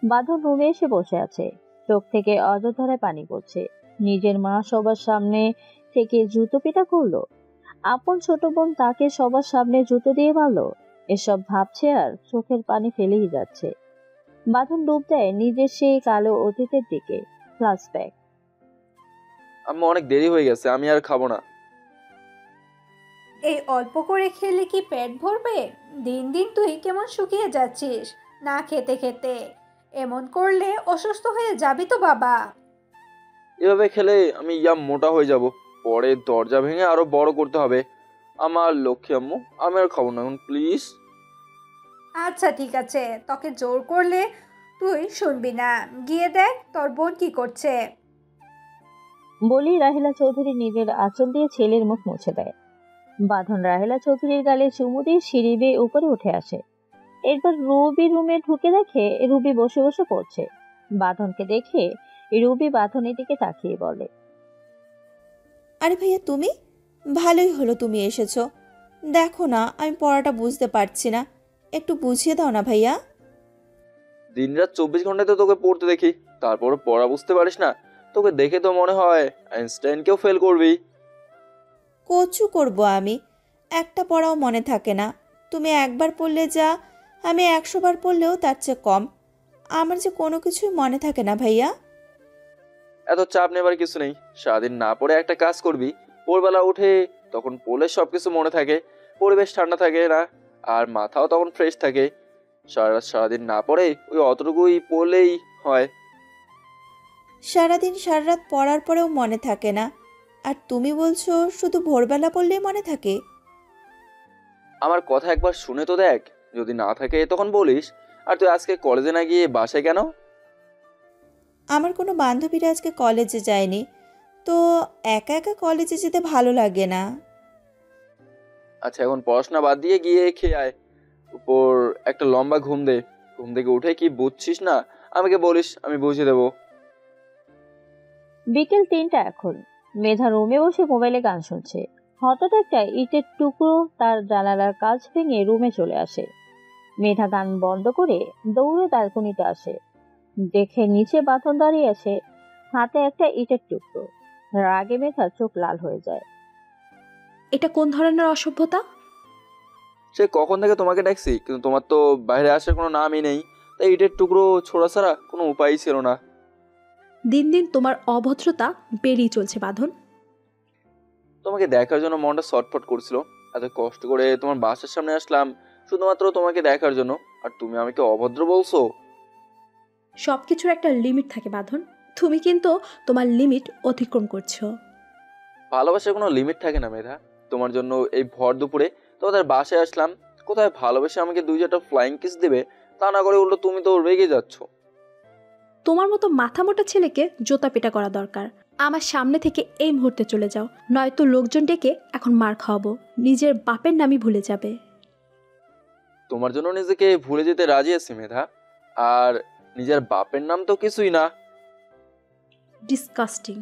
A: বাঁধন রুমে এসে বসে আছে, চোখ থেকে অযথায় পানি পড়ছে। নিজের মা সবার সামনে থেকে জুতো পিটা করলো, আপন ছোট বোন তাকে সবার সামনে জুতো দিয়ে মারলো। এসব ভাবছে আর চোখের পানি ফেলেই যাচ্ছে। বাঁধন ডুব দেয় নিজের সেই কালো অতীতের দিকে। ফ্ল্যাশব্যাক।
C: আম্মা অনেক দেরি হয়ে গেছে, আমি আর খাবো না।
D: এই অল্প করে খেলে কি পেট ভরবে? দিন দিন তুই কেমন শুকিয়ে যাচ্ছিস না খেতে খেতে। এমন করলে অসুস্থ হয়ে যাবি তো বাবা।
C: এভাবে খেলে আমি মোটা হয়ে যাব। পরে দরজা ভেঙে আরো বড় করতে হবে। আমার লক্ষ্মী আম্মু, আমি আর খাবো না এখন, প্লিজ।
D: আচ্ছা ঠিক আছে, তোকে জোর করলে তুই শুনবি না। গিয়ে দেখ তোর বোন কি করছে।
A: বলি রাহেলা চৌধুরী নিজের আঁচল দিয়ে ছেলের মুখ মুছে দেয়। বাঁধন রাহেলা চৌধুরীর গালে চুমু দিয়ে সিঁড়ি বেয়ে উপরে উঠে আসে। একবার রুবি রুমে ঢুকে দেখে রুবি বসে বসে পড়ছে। বাঁধনকে দেখে রুবি বাঁধনের দিকে তাকিয়ে বলে,
E: আরে ভাইয়া তুমি? ভালোই হলো তুমি এসেছো। দেখো না আমি পড়াটা বুঝতে পারছি না, একটু বুঝিয়ে দাও না ভাইয়া।
C: দিনরাত 24 ঘন্টায় তো তোকে পড়তে দেখি, তারপর পড়া বুঝতে পারিস না? তোকে দেখে তো মনে হয় আইনস্টাইনকেও ফেল করবি।
E: কচু করবো আমি, একটা পড়াও মনে থাকে না। তুমি একবার পড়লে যা, আমি 100 বার পড়লেও তার চেয়ে কম। আমার যে কোনো কিছুই মনে থাকে না ভাইয়া।
C: এত চাপ নেবার কিছু নেই। সারাদিন না পড়ে একটা কাজ করবি, ভোরবেলা উঠে তখন পড়লে সবকিছু মনে থাকে, পরিবেশ ঠান্ডা থাকে না, আর মাথাও তখন ফ্রেশ থাকে। সারাদিন না পড়ে ওই অতটুকুই পড়লেই হয়।
E: সারাদিন সারা রাত পড়ার পরেও মনে থাকে না, আর তুমি বলছো শুধু ভোরবেলা পড়লেই মনে থাকে?
C: আমার কথা একবার শুনে তো দেখ, যদি না থাকে তখন বলিস। আর তুই আজকে কলেজে না গিয়ে বাসায় কেন?
E: আমার কোনো বান্ধবীরা আজকে কলেজে যায়নি, তো একা একা কলেজে যেতে ভালো লাগে না।
C: আচ্ছা এখন পড়াশোনা বাদ দিয়ে গিয়ে খেয়ে আয়, উপর একটা লম্বা ঘুম দে। ঘুম থেকে উঠে কি বুঝছিস না আমাকে বলিস, আমি বুঝিয়ে দেবো।
A: বিকেল 3টা এখন। মেধা রুমে বসে মোবাইলে গান শুনছে। হঠাৎ একটা ইটের টুকরো তার জানালার কাঁচ ভেঙে রুমে চলে আসে। মেধা গান বন্ধ করে দৌড়ে ব্যালকনিতে আসে। দেখে নিচে বাঁধন দাঁড়িয়ে আছে, হাতে একটা ইটের টুকরো। রাগে মেধার চোখ লাল হয়ে যায়।
F: এটা কোন ধরনের অসভ্যতা?
C: সে কখন থেকে তোমাকে ডাকছি, কিন্তু তোমার তো বাইরে আসার কোনো নামই নেই। তাই ইটের টুকরো ছোড়া ছাড়া কোনো উপায়ই ছিল না।
F: দিন দিন তোমার অভদ্রতা বেড়েই চলছে বাঁধন।
C: তোমাকে দেখার জন্য মনটা ছটফট করছিল, এত কষ্ট করে তোমার বাসার সামনে আসলাম শুধুমাত্র তোমাকে দেখার জন্য, আর তুমি আমাকে অভদ্র বলছো?
F: সব কিছুর একটা লিমিট থাকে বাঁধন, তুমি কিন্তু তোমার লিমিট অতিক্রম করছো।
C: ভালোবাসার কোনো লিমিট থাকে না মেধা। তোমার জন্য এই ভর দুপুরে তোমাদের বাসায় আসলাম, কোথায় ভালোবেসে আমাকে 2-4টা ফ্লাইং কিস দেবে, তা না করে উল্টো তুমি তো রেগে যাচ্ছ।
F: তোমার মতো মাথা মোটা ছেলেকে জোতা পেটা করা দরকার। আমার সামনে থেকে এই মুহূর্তে চলে যাও, নয়তো লোকজন ডেকে এখন মার খাওয়াবো, নিজের বাপের নামই ভুলে যাবে।
C: তোমার জন্য নিজেকে ভুলে যেতে রাজি আছি মেধা, আর নিজের বাপের নাম তো কিছুই না।
F: ডিসকাস্টিং।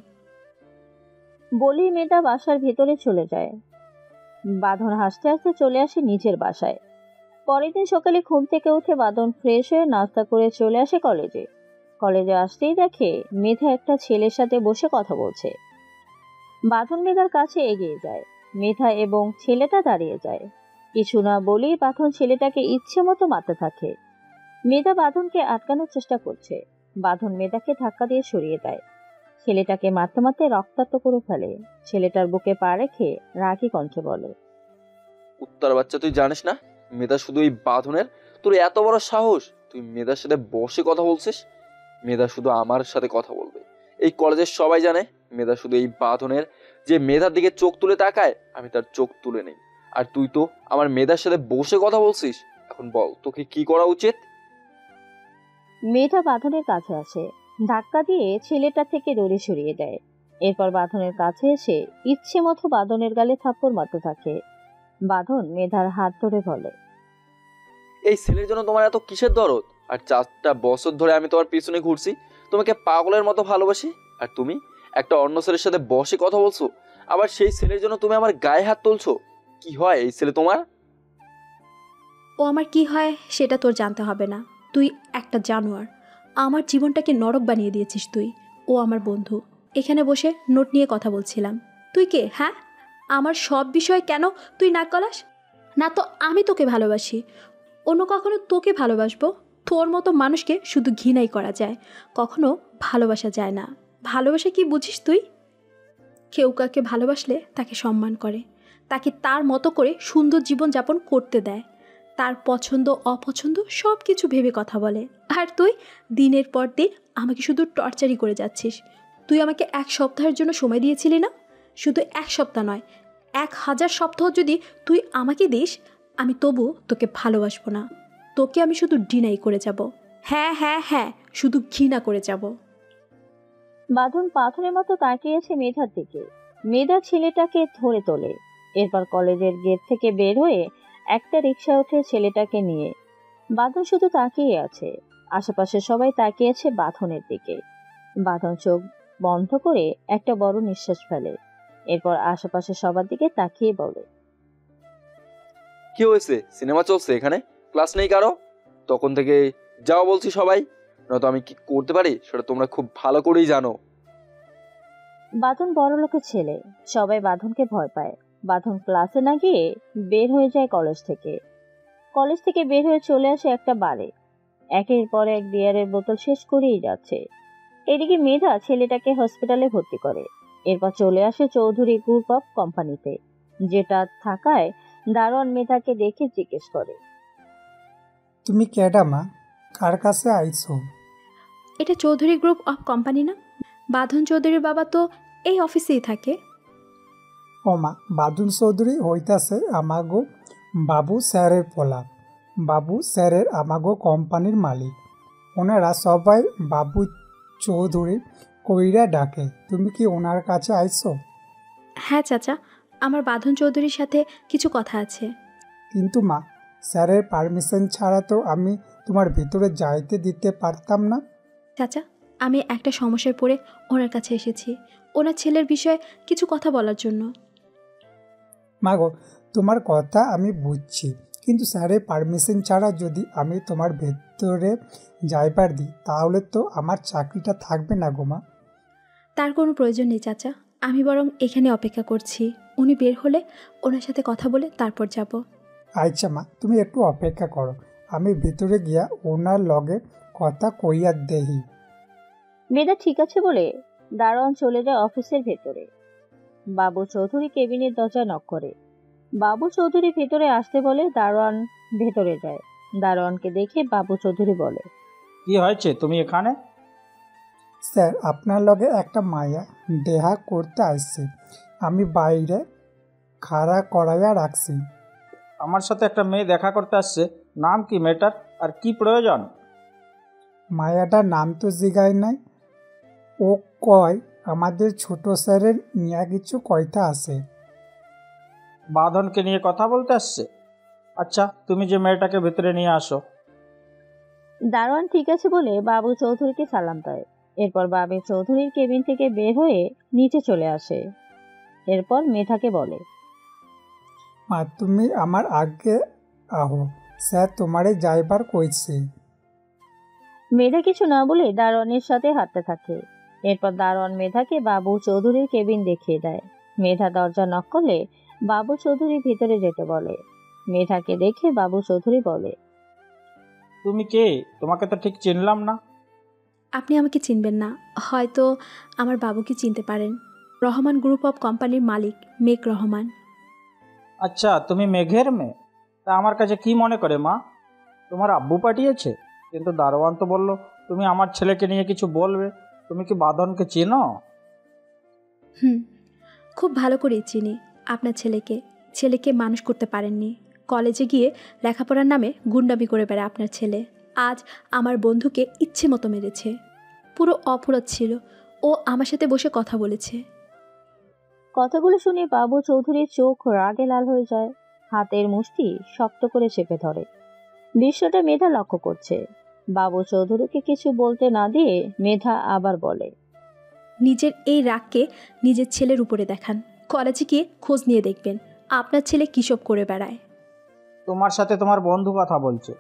A: বলি মেয়েটা বাসার ভেতরে চলে যায়। বাঁধন হাসতে হাসতে চলে আসে নিজের বাসায়। পরের দিন সকালে ঘুম থেকে উঠে বাঁধন ফ্রেশ হয়ে নাস্তা করে চলে আসে কলেজে। কলেজে আসতেই দেখে মেধা একটা ছেলের সাথে বসে কথা বলছে। বাঁধন মেধার কাছে এগিয়ে যায়। মেধা এবং ছেলেটা দাঁড়িয়ে যায়। কিছু না বলেই বাঁধন ছেলেটাকে ইচ্ছে মতো মারতে থাকে। মেধা বাঁধনকে আটকানোর চেষ্টা করছে। বাঁধন মেধাকে ধাক্কা দিয়ে সরিয়ে দেয়। ছেলেটাকে মারতে মারতে রক্তাক্ত করে ফেলে। ছেলেটার বুকে পা রেখে রাগী কণ্ঠে বলে,
C: উত্তর বাচ্চা, তুই জানিস না মেধা শুধু এই বাঁধনের? তোর এত বড় সাহস, তুই মেধার সাথে বসে কথা বলছিস? মেধা শুধু আমার সাথে কথা বলবে, এই কলেজের সবাই জানে। মেধা শুধু এই বাঁধনের, যে মেধার দিকে চোখ তুলে তাকায় আমি তার চোখ তুলে নেই। আর তুই তো আমার মেধার সাথে বসে কথা বলছিস। এখন বল তোকে কি করা উচিত?
A: মেয়েটা বাঁধনের কাছে আসে, ধাক্কা দিয়ে ছেলেটা থেকে দড়ি সরিয়ে দেয়। এরপর বাঁধনের কাছে এসে ইচ্ছে মতো বাঁধনের গালে থাপ্পড় মারতে থাকে। বাঁধন মেধার হাত ধরে বলে,
C: এই ছেলের জন্য তোমার এত কিসের দরদ? আর 4টা বছর ধরে আমি তোমার পিছনে ঘুরছি, তোমাকে পাগলের মতো ভালোবাসি, আর তুমি একটা অন্য ছেলের সাথে বসে কথা বলছো। আবার সেই ছেলের জন্য তুমি আমার গায়ে হাত তুলছো। কি হয় এই ছেলে তোমার?
F: ও আমার কি হয় সেটা তোর জানতে হবে না। তুই একটা জানোয়ার, আমার জীবনটাকে নরক বানিয়ে দিয়েছিস তুই। ও আমার বন্ধু, এখানে বসে নোট নিয়ে কথা বলছিলাম। তুই কে? হ্যাঁ, আমার সব বিষয় কেন তুই নাক গলাস? না তো আমি তোকে ভালোবাসি, অন্য কখনো তোকে ভালোবাসবো? তোর মতো মানুষকে শুধু ঘৃণাই করা যায়, কখনো ভালোবাসা যায় না। ভালোবাসা কি বুঝিস তুই? কেউ কাকে ভালোবাসলে তাকে সম্মান করে, তাকে তার মতো করে সুন্দর জীবনযাপন করতে দেয়, তার পছন্দ অপছন্দ সব কিছু ভেবে কথা বলে। আর তুই দিনের পর দিন আমাকে শুধু টর্চারই করে যাচ্ছিস। তুই আমাকে 1 সপ্তাহের জন্য সময় দিয়েছিলি না? শুধু 1 সপ্তাহ নয়, 1000 সপ্তাহ যদি তুই আমাকে দিস, আমি তবু তোকে ভালোবাসবো না। তোকে আমি শুধু ডিনাই করে যাব। হ্যাঁ হ্যাঁ হ্যাঁ, শুধু ঘৃণা করে যাব।
A: বাঁধন পাথরের মতো তাকিয়েছে মেধার দিকে। মেধা ছেলেটাকে ধরে তোলে। এরপর কলেজের গেট থেকে বের হয়ে একটা রিক্সা উঠে ছেলেটাকে নিয়ে। বাঁধন শুধু তাকিয়ে আছে। আশেপাশে সবাই তাকিয়েছে বাঁধনের দিকে। বাঁধন চোখ বন্ধ করে একটা বড় নিঃশ্বাস ফেলে। এরপর আশেপাশে সবার দিকে তাকিয়ে বলে,
C: কি হয়েছে? সিনেমা চলছে এখানে? ক্লাস নেই কারো? তখন থেকে যাও বলছি সবাই, নয়তো আমি কি করতে পারি সেটা তোমরা খুব ভালো করেই জানো।
A: বাঁধন বড় লোকের ছেলে, সবাই বাঁধনকে ভয় পায়। বাঁধন ক্লাসে না গিয়ে বের হয়ে যায় কলেজ থেকে। কলেজ থেকে বের হয়ে চলে আসে একটা বারে। একের পর এক বিয়ারের বোতল শেষ করেই যাচ্ছে। এদিকে মেধা ছেলেটাকে হসপিটালে ভর্তি করে। এরপর চলে আসে চৌধুরী গ্রুপ অফ কোম্পানিতে, যেটা থাকায় দারোয়ান মেধাকে দেখে জিজ্ঞেস করে,
H: তুমি কেডা মা? কার কাছে আইছো?
F: এটা চৌধুরী গ্রুপ অফ কোম্পানি না? বাঁধন চৌধুরীর বাবা তো এই অফিসেই থাকে।
H: ও মা, বাদুন চৌধুরী হইতাছে আমাগো বাবু স্যারের পোলা। বাবু স্যারের আমাগো কোম্পানির মালিক। ওনারা সবাই বাবু চৌধুরী কইরা ডাকে। তুমি কি ওনার কাছে আইছো?
F: হ্যাঁ চাচা, আমার বাঁধন চৌধুরীর সাথে কিছু কথা আছে।
H: কিন্তু মা, স্যারের পারমিশন ছাড়া তো আমি তোমার ভিতরে যাইতে দিতে পারতাম না।
F: চাচা, আমি একটা সমস্যায় পড়ে ওনার কাছে এসেছি, ওনার ছেলের বিষয়ে কিছু কথা বলার জন্য।
H: মাগো, তোমার কথা আমি বুঝছি, কিন্তু স্যারের পারমিশন ছাড়া যদি আমি তোমার ভেতরে যাইবার দিই তাহলে তো আমার চাকরিটা থাকবে না গো মা।
F: তার কোনো প্রয়োজন নেই চাচা, আমি বরং এখানে অপেক্ষা করছি। উনি বের হলে ওনার সাথে কথা বলে তারপর যাব।
H: আচ্ছা মা, তুমি একটু অপেক্ষা করো, আমি ভিতরে গিয়া ওনার লগে কথা কইয়া দেহি।
A: মেধা ঠিক আছে বলে দারোয়ান চলে যায় অফিসের ভেতরে। বাবু চৌধুরী কেবিনের দরজা নক করে। বাবু চৌধুরী ভেতরে আসতে বলে দারোয়ান ভেতরে যায়। দারোয়ানকে দেখে বাবু চৌধুরী বলে,
B: কি হয়েছে তুমি এখানে?
H: স্যার, আপনার লগে একটা মায়া দেখা করতে আসছে। আমি বাইরে খাড়া করাইয়া রাখছি।
B: আমার সাথে একটা মেয়ে দেখা করতে আসছে, নাম কি মেয়েটার আর কি প্রয়োজন?
H: মায়াটার নাম তো জিগায় নাই। ও কয় আমাদের ছোট স্যারের নিয়ে কিছু কয়টা আছে।
B: বাঁধনকে নিয়ে কথা বলতে আসছে? আচ্ছা, তুমি যে মেয়েটাকে ভেতরে নিয়ে আসো।
A: দারোয়ান ঠিক আছে বলে বাবু চৌধুরীকে সালাম দেয়। এরপর বাবু চৌধুরীর কেবিন থেকে বের হয়ে নিচে চলে আসে। এরপর মেধাকে বলে,
H: মা, তুমি আমার আগে আহো, স্যার তোমারে যাইবার কইছে।
A: মেধা কিছু না বলে দারোয়ানের সাথে হাঁটতে থাকে। এরপর দারোয়ান মেধাকে বাবু চৌধুরীর কেবিন দেখিয়ে দেয়। মেধা দরজা নক করলে বাবু চৌধুরী ভিতরে যেতে বলে। মেধাকে দেখে বাবু চৌধুরী বলে,
B: তুমি কে? তোমাকে তো ঠিক চিনলাম না।
F: আপনি আমাকে চিনবেন না, হয়তো আমার বাবুকে চিনতে পারেন। রহমান গ্রুপ অফ কোম্পানির মালিক মেঘ রহমান।
B: আচ্ছা, তুমি মেঘের মেয়ে? তা আমার কাছে কি মনে করে মা? তোমার আব্বু পাঠিয়েছে? কিন্তু দারোয়ান তো বললো তুমি আমার ছেলেকে নিয়ে কিছু বলবে। তুমি কি বাঁধনকে চেনো?
F: খুব ভালো করেই চিনি আপনার ছেলেকে মানুষ করতে পারেননি। কলেজে গিয়ে লেখাপড়ার নামে গুন্ডামি করে বেড়ায় আপনার ছেলে। আজ আমার বন্ধুকে ইচ্ছে মতো মেরেছে। পুরো অপরাধ ছিল, ও আমার সাথে বসে কথা বলেছে।
A: কথাগুলো শুনে বাবু চৌধুরীর চোখ রাগে লাল হয়ে যায়। হাতের মুষ্টি শক্ত করে চেপে ধরে। দৃশ্যটা মেধা লক্ষ্য করছে। বাবু চৌধুরীকে কিছু বলতে না দিয়ে মেধা আবার বলে,
F: নিজের এই রাগকে নিজের ছেলের উপরে দেখান। কলেজে গিয়ে খোঁজ নিয়ে দেখবেন আপনার ছেলে কিসব করে বেড়ায়।
B: তোমার সাথে তোমার বন্ধু কথা বলছে।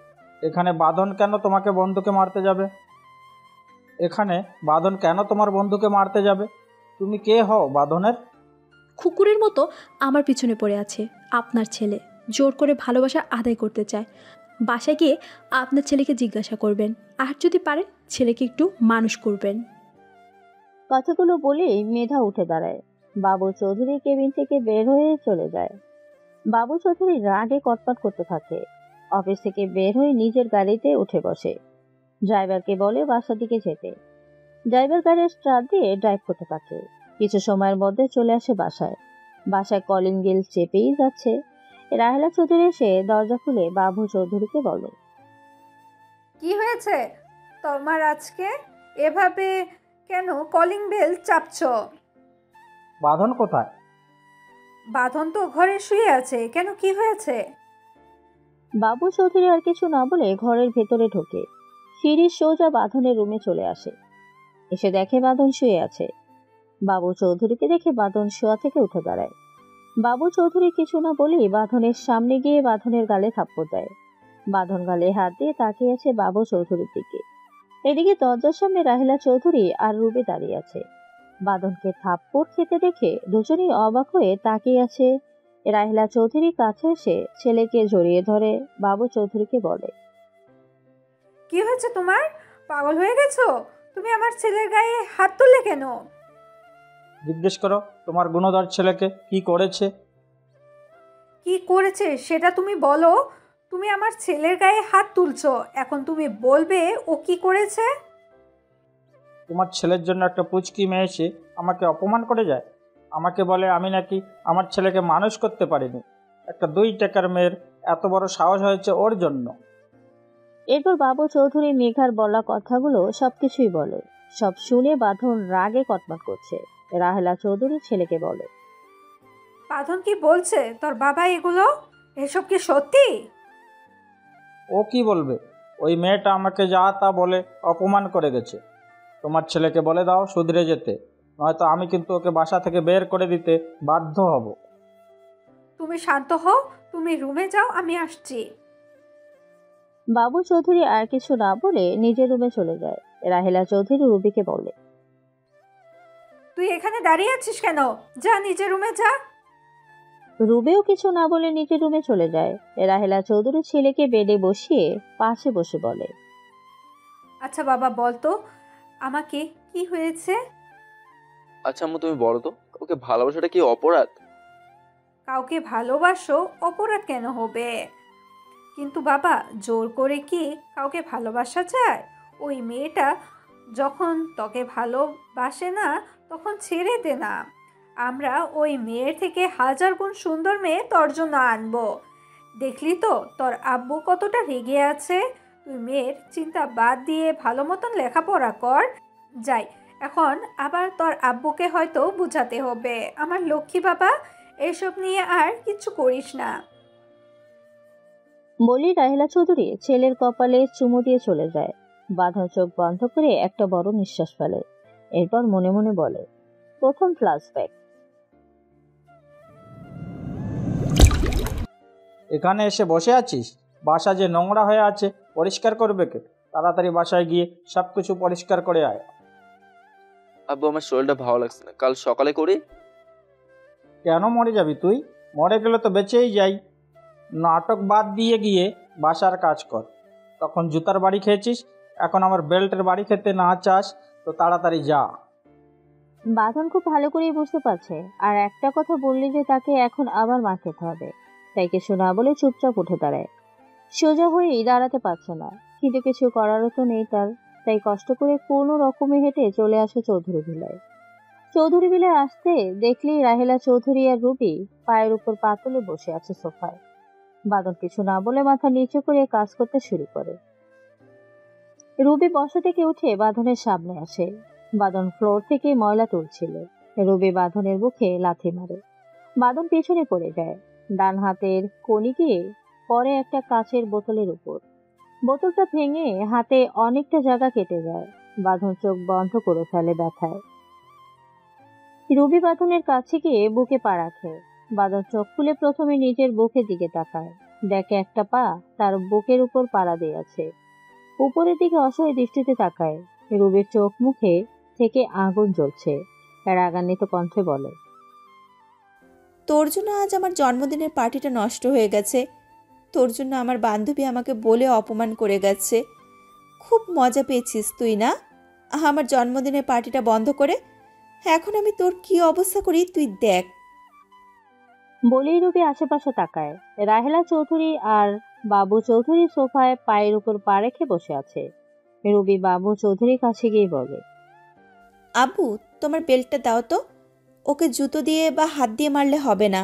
B: এখানে বাঁধন কেন তোমাকে বন্ধুকে মারতে যাবে? এখানে বাঁধন কেন তোমার বন্ধুকে মারতে যাবে? তুমি কে হও বাঁধনের?
F: কুকুরের মতো আমার পিছনে পড়ে আছে আপনার ছেলে। জোর করে ভালোবাসা আদায় করতে চায়। বাসায় গিয়ে আপনার ছেলেকে জিজ্ঞাসা করবেন, আর যদি পারেন ছেলেকে একটু মানুষ করবেন।
A: কথাগুলো বলেই মেধা উঠে দাঁড়ায়। বাবু চৌধুরী কেবিন থেকে বের হয়ে চলে যায়। বাবু চৌধুরী রাগে কটপাট করতে থাকে। অফিস থেকে বের হয়ে নিজের গাড়িতে উঠে বসে। ড্রাইভারকে বলে বাসার দিকে যেতে। ড্রাইভার গাড়ির স্টার্ট দিয়ে ড্রাইভ করতে থাকে। কিছু সময়ের মধ্যে চলে আসে বাসায় কলিং বেল চেপেই যাচ্ছে। রাহেলা চৌধুরী এসে দরজা খুলে বাবু চৌধুরীকে বলে,
D: কি হয়েছে তোমার আজকে? এভাবে কেন কলিং বেল চাপছো?
B: বাঁধন কোথায়?
D: বাঁধন তো ঘরে শুয়ে আছে, কেন কি হয়েছে?
A: বাবু চৌধুরী আর কিছু না বলে ঘরের ভেতরে ঢোকে। সিঁড়ির সোজা বাঁধনের রুমে চলে আসে। এসে দেখে বাঁধন শুয়ে আছে। বাবু চৌধুরীকে দেখে বাঁধন শোয়া থেকে উঠে দাঁড়ায়। বাবু চৌধুরী কিছু না বলেই বাঁধনের সামনে গিয়ে বাঁধনের গালে থাপ্পড় দেয়। বাঁধন গালে হাত দিয়ে তাকিয়ে আছে বাবু চৌধুরীর দিকে। এদিকে দরজার সামনে রাহেলা চৌধুরী আর রুবে দাঁড়িয়ে আছে। বাঁধনকে থাপ্পড় খেতে দেখে দুজনেই অবাক হয়ে তাকিয়ে আছে। রাহেলা চৌধুরী কাছে এসে ছেলেকে জড়িয়ে ধরে বাবু চৌধুরীকে বলে,
D: কি হয়েছে তোমার? পাগল হয়ে গেছো? তুমি আমার ছেলের গায়ে হাত তুললে কেন?
B: জিজ্ঞেস করো তোমার গুণধর ছেলেকে কি করেছে।
D: কি করেছে সেটা তুমি বলো। তুমি আমার ছেলের গায়ে হাত তুলছো, এখন তুমি বলবে ও কি করেছে।
B: তোমার ছেলের জন্য একটা পুচকি মেয়ে এসে আমাকে অপমান করে যায়। আমাকে বলে আমি নাকি আমার ছেলেকে মানুষ করতে পারিনি। একটা 2 টাকার মেয়ের এত বড় সাহস হয়েছে ওর জন্য।
A: এরপর বাবু চৌধুরী মেঘার বলা কথাগুলো সবকিছুই বলে। সব শুনে বাঁধন রাগে কটমট করছে। রাহেলা চৌধুরী ছেলেকে বলে,
D: বাঁধন কি বলছে তোর বাবা এগুলো? এসব কি সত্যি?
B: ও কি বলবে? ওই মেয়েটা আমাকে যা তা বলে অপমান করে গেছে। তোমার ছেলেকে বলে দাও শুধরে যেতে, নয়তো আমি কিন্তু ওকে বাসা থেকে বের করে দিতে বাধ্য হব।
D: তুমি শান্ত হও, তুমি রুমে যাও, আমি আসছি।
A: বাবু চৌধুরী আর কিছু না বলে নিজের রুমে চলে যায়। রাহেলা চৌধুরী রুবিকে বলে,
D: তুই এখানে দাঁড়িয়ে আছিস কেন? যা নিজের রুমে যা।
A: রুবেও কিছু না বলে নিজের রুমে চলে যায়। রাহেলা চৌধুরী ছেলেকে বেডে বসিয়ে পাশে বসে বলে,
D: আচ্ছা বাবা বলতো আমাকে কি হয়েছে?
C: আচ্ছা আম্মু, তুমি বলো তো, কাউকে ভালোবাসাটা কি অপরাধ?
D: কাউকে ভালোবাসো, অপরাধ কেন হবে? কিন্তু বাবা, জোর করে কি কাউকে ভালোবাসা যায়? ওই মেয়েটা যখন তোকে ভালোবাসে না, তখন ছেড়ে দে না। আমরা ওই মেয়ের থেকে 1000 গুণ সুন্দর মেয়ে তোর জন্য আনবো। দেখলি তো তোর আব্বু কতটা রেগে আছে। তুই মেয়ের চিন্তা বাদ দিয়ে ভালো মতন লেখাপড়া কর। যাই, এখন আবার তোর আব্বুকে হয়তো বুঝাতে হবে। আমার লক্ষ্মী বাবা, এসব নিয়ে আর কিছু করিস না।
A: বলি রাহেলা চৌধুরী ছেলের কপালে চুমু দিয়ে চলে যায়। বাঁধন চোখ বন্ধ করে একটা বড় নিঃশ্বাস ফেলে। এরপর মনে মনে বলে, প্রথম ফ্ল্যাশব্যাক।
B: এখানে এসে বসে আছিস? বাসা যে নোংরা হয়ে আছে, পরিষ্কার করবে কে? তাড়াতাড়ি বাসায় গিয়ে সব কিছু পরিষ্কার করে আয়।
C: আব্বু, আমার শরীরটা ভালো লাগছে না, কাল সকালে করি।
B: কেন মরে যাবি তুই? মরে গেলে তো বেঁচেই যাই। নাটক বাদ দিয়ে গিয়ে বাসার কাজ কর। তখন জুতার বাড়ি খেয়েছিস, এখন আমার বেল্টের বাড়ি খেতে না চাস তো তাড়াতাড়ি যা।
A: বাঁধন খুব ভালো করেই বুঝতে পারছে, আর একটা কথা বললে যে তাকে এখন আবার মার খেতে হবে। তাই কিছু না বলে চুপচাপ উঠে দাঁড়ায়। সোজা হয়েই দাঁড়াতে পারছে না, কিন্তু কিছু করারও তো নেই তার। তাই কষ্ট করে কোনো রকমে হেঁটে চলে আসে চৌধুরী ভিলায়। চৌধুরী ভিলায় আসতে দেখলেই রাহেলা চৌধুরী আর রুবি পায়ের উপর পা তুলে বসে আছে সোফায়। বাঁধন কিছু না বলে মাথা নিচু করে কাজ করতে শুরু করে। রুবি বসা থেকে উঠে বাঁধনের সামনে আসে। বাঁধন ফ্লোর থেকে ময়লা তুলছিল। রুবি বাঁধনের বুকে লাথি মারে। বাঁধন পেছনে পড়ে যায়। ডান হাতের কনি গিয়ে পরে একটা কাচের বোতলের উপর। বোতলটা ভেঙে হাতে অনেকটা জায়গা কেটে যায়। বাঁধন চোখ বন্ধ করে ফেলে ব্যথায়। রুবি বাঁধনের কাছে গিয়ে বুকে পা রাখে। বাঁধন চোখ খুলে প্রথমে নিজের বুকের দিকে তাকায়। দেখে একটা পা তার বুকের উপর পাড়া দিয়ে আছে। উপরের দিকে অসহায় দৃষ্টিতে তাকায়। রুবির চোখ মুখে থেকে আগুন জ্বলছে। রাগান্বিত কণ্ঠে বলে,
E: তোর জন্য আজ আমার জন্মদিনের পার্টিটা নষ্ট হয়ে গেছে। তোর জন্য আমার বান্ধবী আমাকে বলে অপমান করে গেছে। খুব মজা পেয়েছিস তুই না আমার জন্মদিনের পার্টিটা বন্ধ করে? এখন আমি তোর কি অবস্থা করি তুই দেখ।
A: বলেই রুবি আশেপাশে তাকায়। রাহেলা চৌধুরী আর বাবু চৌধুরী সোফায় পায়ের উপর পা রেখে বসে আছে। রুবি বাবু চৌধুরীর কাছে গিয়ে বলে,
E: আব্বু, তোমার বেল্টটা দাও তো। ওকে জুতো দিয়ে বা হাত দিয়ে মারলে হবে না।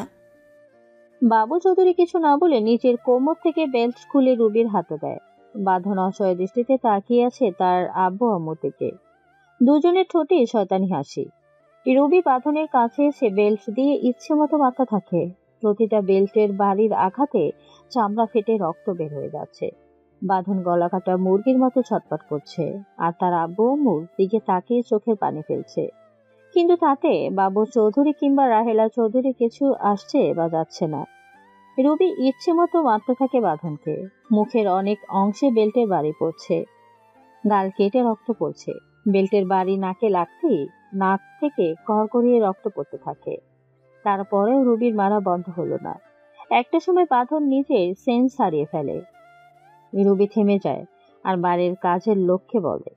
A: বাবু চৌধুরী কিছু না বলে নিচের কোমর থেকে বেল্ট খুলে রুবির হাতে দেয়। বাঁধন অসহায় দৃষ্টিতে তাকিয়ে আছে তার আব্বু আম্মুর দিকে। দুজনের ঠোঁটে শয়তানি হাসি। রুবি বাঁধনের কাছে এসে বেল্ট দিয়ে ইচ্ছে মতো মাথা থাকে। প্রতিটা বেল্টের বাড়ির আঘাতে চামড়া ফেটে রক্ত বের হয়ে যাচ্ছে। বাঁধন গলা কাটা মুরগির মতো ছটফট করছে, আর তার আব্বু আম্মুর দিকে তাকিয়ে চোখের পানি ফেলছে। কিন্তু তাতে বাবু চৌধুরী কিংবা রাহেলা চৌধুরী কিছু আসছে বা যাচ্ছে না। রুবি ইচ্ছে মতো মারতে থাকে বাঁধনকে। মুখের অনেক অংশে বেল্টের বাড়ি পড়ছে, গাল কেটে রক্ত পড়ছে। বেল্টের বাড়ি নাকে লাগতেই নাক থেকে কড়কড়িয়ে রক্ত পড়তে থাকে। তারপরেও রুবির মারা বন্ধ হলো না। একটা সময় বাঁধন নিজের সেন্স হারিয়ে ফেলে। রুবি থেমে যায় আর বাড়ির কাজের লোককে বলে,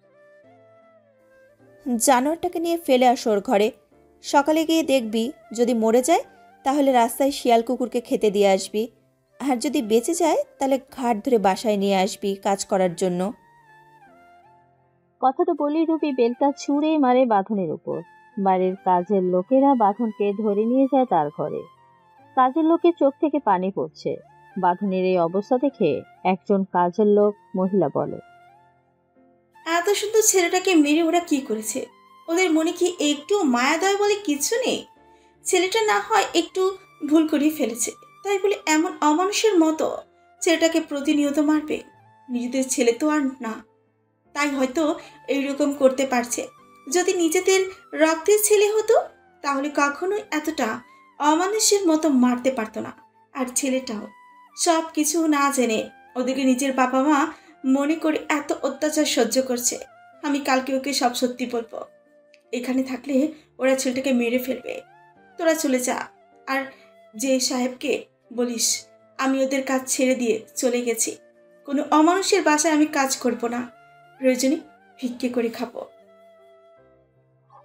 E: জানোয়ারটাকে নিয়ে ফেলে আসো ওর ঘরে। সকালে গিয়ে দেখবি যদি মরে যায় তাহলে রাস্তায় শিয়াল কুকুরকে খেতে দিয়ে আসবি, আর যদি বেঁচে যায় তাহলে ঘাট ধরে বাসায় নিয়ে আসবি কাজ করার জন্য।
A: কথাটা বলেই রুবি বেলটা ছুঁড়ে মারে বাঁধনের উপর। বাড়ির কাজের লোকেরা বাঁধনকে ধরে নিয়ে যায় তার ঘরে। কাজের লোকের চোখ থেকে পানি পড়ছে। বাঁধনের এই অবস্থা দেখে একজন কাজের লোক মহিলা বলে,
I: এত সুন্দর ছেলেটাকে মেরে ওরা কি করেছে? ওদের মনে কি একটু মায়া দয় বলে কিছু নেই? ছেলেটা না হয় একটু ভুল করে ফেলেছে, তাই বলে এমন অমানুষের মতো ছেলেটাকে প্রতিনিয়ত মারবে? নিজেদের ছেলে তো আর না, তাই হয়তো এইরকম করতে পারছে। যদি নিজেদের রক্তের ছেলে হতো তাহলে কখনোই এতটা অমানুষের মতো মারতে পারতো না। আর ছেলেটাও সব কিছু না জেনে ওদেরকে নিজের বাবা মা মনে করে এত অত্যাচার সহ্য করছে। আমি কালকে ওকে সব সত্যি বলবো। এখানে থাকলে ওরা ছেলেটাকে মেরে ফেলবে। তোরা চলে যা, আর যে সাহেবকে বলিস আমি ওদের কাজ ছেড়ে দিয়ে চলে গেছি। কোনো অমানুষের বাসায় আমি কাজ করব না, প্রয়োজনে ভিক্ষে করে খাবো।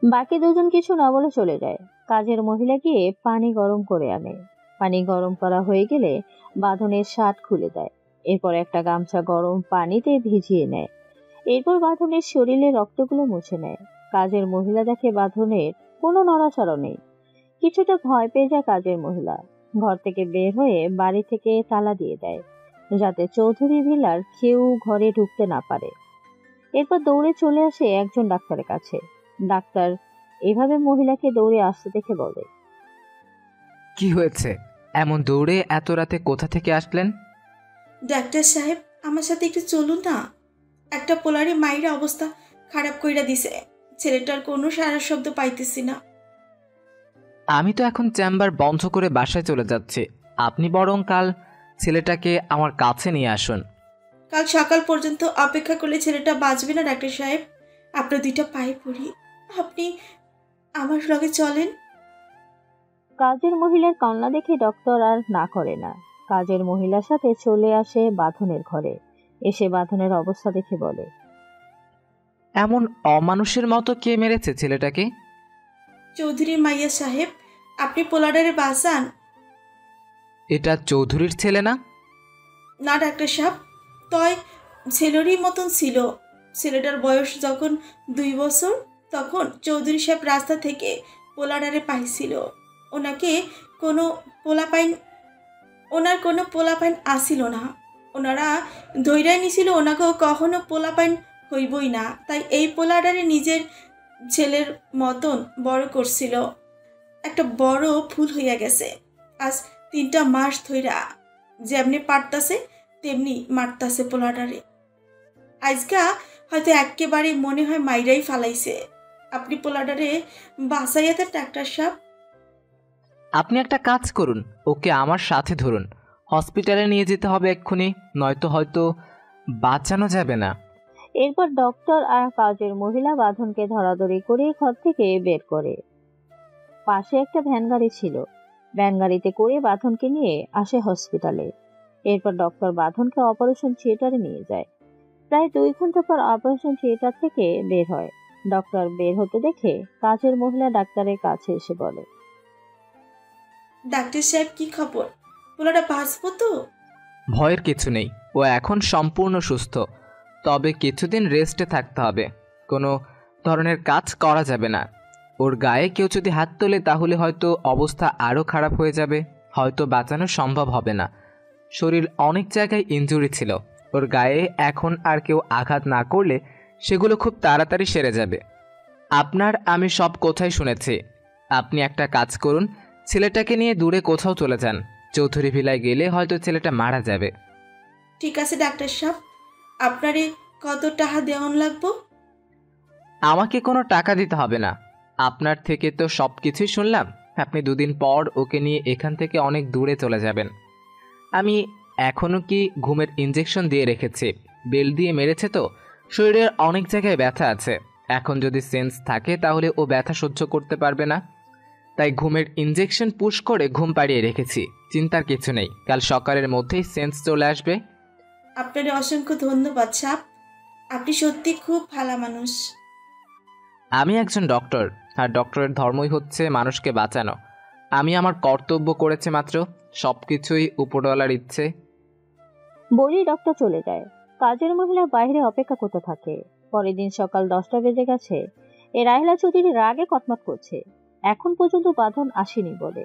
A: বাকি দুজন কিছু না বলে চলে যায়। কাজের মহিলা গিয়ে পানি গরম করে আনে। পানি গরম করা হয়ে গেলে বাঁধনের শার্ট খুলে দেয়। এরপর একটা গামছা গরম পানিতে ভিজিয়ে নেয়। এরপর বাঁধনের শরীরে রক্তগুলো মুছে নেয়। কাজের মহিলা দেখে বাঁধনের কোনো নড়াচড়া নেই। কিছুটা ভয় পেয়ে যায় কাজের মহিলা। ঘর থেকে বের হয়ে বাড়ি থেকে তালা দিয়ে দেয়, যাতে চৌধুরী ভিলার কেউ ঘরে ঢুকতে না পারে। এরপর দৌড়ে চলে আসে একজন ডাক্তারের কাছে। ডাক্তার এভাবে মহিলাকে দৌড়ে আসতে দেখে বলে,
J: কি হয়েছে? এমন দৌড়ে এত রাতে কোথা থেকে আসলেন?
I: ডাক্তার সাহেব, আমার সাথে একটু চলুন না। একটা পোলারে মাইরা অবস্থা খারাপ কইরা দিছে। ছেলেটার কোনো সারা শব্দ পাইতেছি না।
J: আমি তো এখন চেম্বার বন্ধ করে বাসায় চলে যাচ্ছি। আপনি বরং কাল ছেলেটাকে আমার কাছে নিয়ে আসুন।
I: কাল সকাল পর্যন্ত অপেক্ষা করলে ছেলেটা বাঁচবে না ডাক্তার সাহেব। আপনার দুইটা পায়ে পড়ি, আপনি আমার লগে চলেন।
A: কাজের মহিলার কান্না দেখে ডক্টর আর না করে না। কাজের মহিলার সাথে চলে আসে বাঁধনের ঘরে। এসে বাঁধনের অবস্থা দেখে বলে,
J: এমন অমানুষের মতো কে মেরেছে ছেলেটাকে?
I: চৌধুরী মাইয়া সাহেব, আপনি পোলাডারে বাঁচান।
J: এটা চৌধুরীর ছেলে না?
I: না ডাক্তার সাহেব, তয় ছেলেরই মতন ছিল। ছেলেটার বয়স যখন 2 বছর, তখন চৌধুরী সাহেব রাস্তা থেকে পোলাডারে পাইছিল। ওনাকে কোনো ওনার কোনো পোলাপাইন আসিল না। ওনারা ধৈর্যায় নিছিল ওনাকেও কখনো পোলাপাইন হইবই না। তাই এই পোলাডারে নিজের ছেলের মতন বড় করছিল। একটা বড় ভুল হইয়া গেছে। আজ 3টা মাস ধইরা যেমনি পারতাছে তেমনি মারতাছে পোলাডারে। আজকা হয়তো একেবারে মনে হয় মাইরাই ফালাইছে। আপনি পোলাডারে বাঁচাইয়া দেন ডাক্তার সাহেব।
J: আপনি একটা কাজ করুন, ওকে আমার সাথে ধরুন। হসপিটালে নিয়ে যেতে হবে এক্ষুনি, নয়তো হয়তো বাঁচানো যাবে না।
A: এরপর ডক্টর আর কাজের মহিলা বাঁধনকে ধরাধরি করে ঘর থেকে বের করে। পাশে একটা ভ্যান গাড়ি ছিল। ভ্যান গাড়িতে করে বাঁধনকে নিয়ে আসে হসপিটালে। এরপর ডক্টর বাঁধনকে অপারেশন থিয়েটারে নিয়ে যায়। প্রায় 2 ঘন্টা পর অপারেশন থিয়েটার থেকে বের হয়। ডক্টর বের হতে দেখে কাজের মহিলা ডাক্তারের কাছে এসে বলে,
I: ডাক্তার সাহেব, কি খবর? পোলাটা বাঁচবো তো?
J: ভয়ের কিছু নেই, ও এখন সম্পূর্ণ সুস্থ। তবে কিছুদিন রেস্টে থাকতে হবে। কোনো ধরনের কাজ করা যাবে না। ওর গায়ে কেউ যদি হাত তোলে তাহলে হয়তো অবস্থা আরও খারাপ হয়ে যাবে, হয়তো বাঁচানো সম্ভব হবে না। শরীর অনেক জায়গায় ইনজুরি ছিল। ওর গায়ে এখন আর কেউ আঘাত না করলে সেগুলো খুব তাড়াতাড়ি সেরে যাবে। আপনার আমি সব কথাই শুনেছি। আপনি একটা কাজ করুন, ছেলেটাকে নিয়ে দূরে কোথাও চলে যান। চৌধুরী ভিলায় গেলে হয়তো ছেলেটা মারা যাবে।
I: ঠিক আছে ডাক্তার সাহেব, আপনারে কত টাকা দেওয়ান লাগবো?
J: আমাকে কোনো টাকা দিতে হবে না। আপনার থেকে তো সব কিছুই শুনলাম। আপনি 2 দিন পর ওকে নিয়ে এখান থেকে অনেক দূরে চলে যাবেন। আমি এখনও কি ঘুমের ইঞ্জেকশন দিয়ে রেখেছি। বেল দিয়ে মেরেছে তো, শরীরের অনেক জায়গায় ব্যথা আছে। এখন যদি সেন্স থাকে তাহলে ও ব্যথা সহ্য করতে পারবে না। তাই ঘুমের ইঞ্জেকশন পুশ করে ঘুম পাড়িয়ে রেখেছি। চিন্তার কিছু নেই, কাল সকালের মধ্যেই সেন্স চলে আসবে।
I: আপনারে অসংখ্য ধন্যবাদ সাহেব, আপনি সত্যি খুব ভালো মানুষ।
J: আমি একজন ডক্টর, আর ডক্টরের ধর্মই হচ্ছে মানুষকে বাঁচানো। আমি আমার কর্তব্য করেছি মাত্র, সব কিছুই উপরওয়ালার ইচ্ছে।
A: বলেই ডক্টর চলে যায়। কাজের মহিলা বাইরে অপেক্ষা করতে থাকে। পরের দিন সকাল 10টা বেজে গেছে। রাহেলা চৌধুরী রাগে কটমট করছে। এখন পর্যন্ত বাঁধন আসেনি বলে।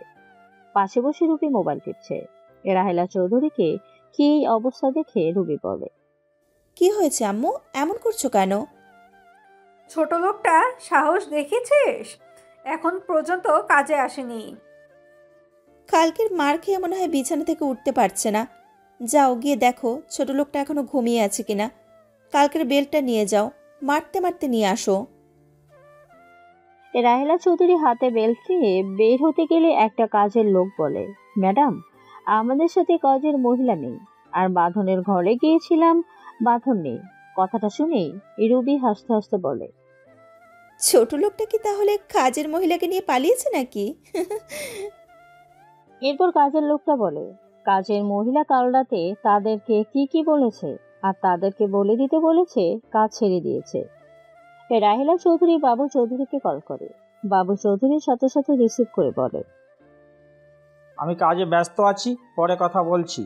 A: পাশে বসে রুবি মোবাইল টিপছে। রাহেলা চৌধুরীকে কি এই অবস্থা দেখে রুবি বলে,
E: কি হয়েছে আম্মু, এমন করছো কেন?
D: ছোট লোকটা সাহস দেখেছিস? এখন পর্যন্ত কাজে আসেনি।
E: কালকের মার খেয়ে মনে হয় বিছানা থেকে উঠতে পারছে না। যাও গিয়ে দেখো ছোট লোকটা এখনো ঘুমিয়ে আছে কিনা। কালকের বেলটা নিয়ে যাও, মারতে মারতে নিয়ে আসো।
A: রাহেলা চৌধুরী হাতে বেল্ট নিয়ে বের হতে গেলে একটা কাজের লোক বলে, ম্যাডাম, আমাদের সাথে কাজের মহিলা নেই। আর বাঁধনের ঘরে গিয়েছিলাম, বাঁধন নেই। কথাটা শুনেই রুবি হাসতে হাসতে বলে,
E: ছোট লোকটা কি তাহলে কাজের মহিলাকে নিয়ে পালিয়েছে নাকি?
A: এরপর কাজের লোকটা বলে, কাজের মহিলা কাল রাতে তাদেরকে কি বলেছে, আর তাদেরকে বলে দিতে বলেছে কাজ ছেড়ে দিয়েছে। রাহেলা চৌধুরী বাবু চৌধুরীকে কল করে। বাবু চৌধুরীর সাথে সাথে রিসিভ করে বলে,
B: আমি কাজে ব্যস্ত আছি, পরে কথা বলছি।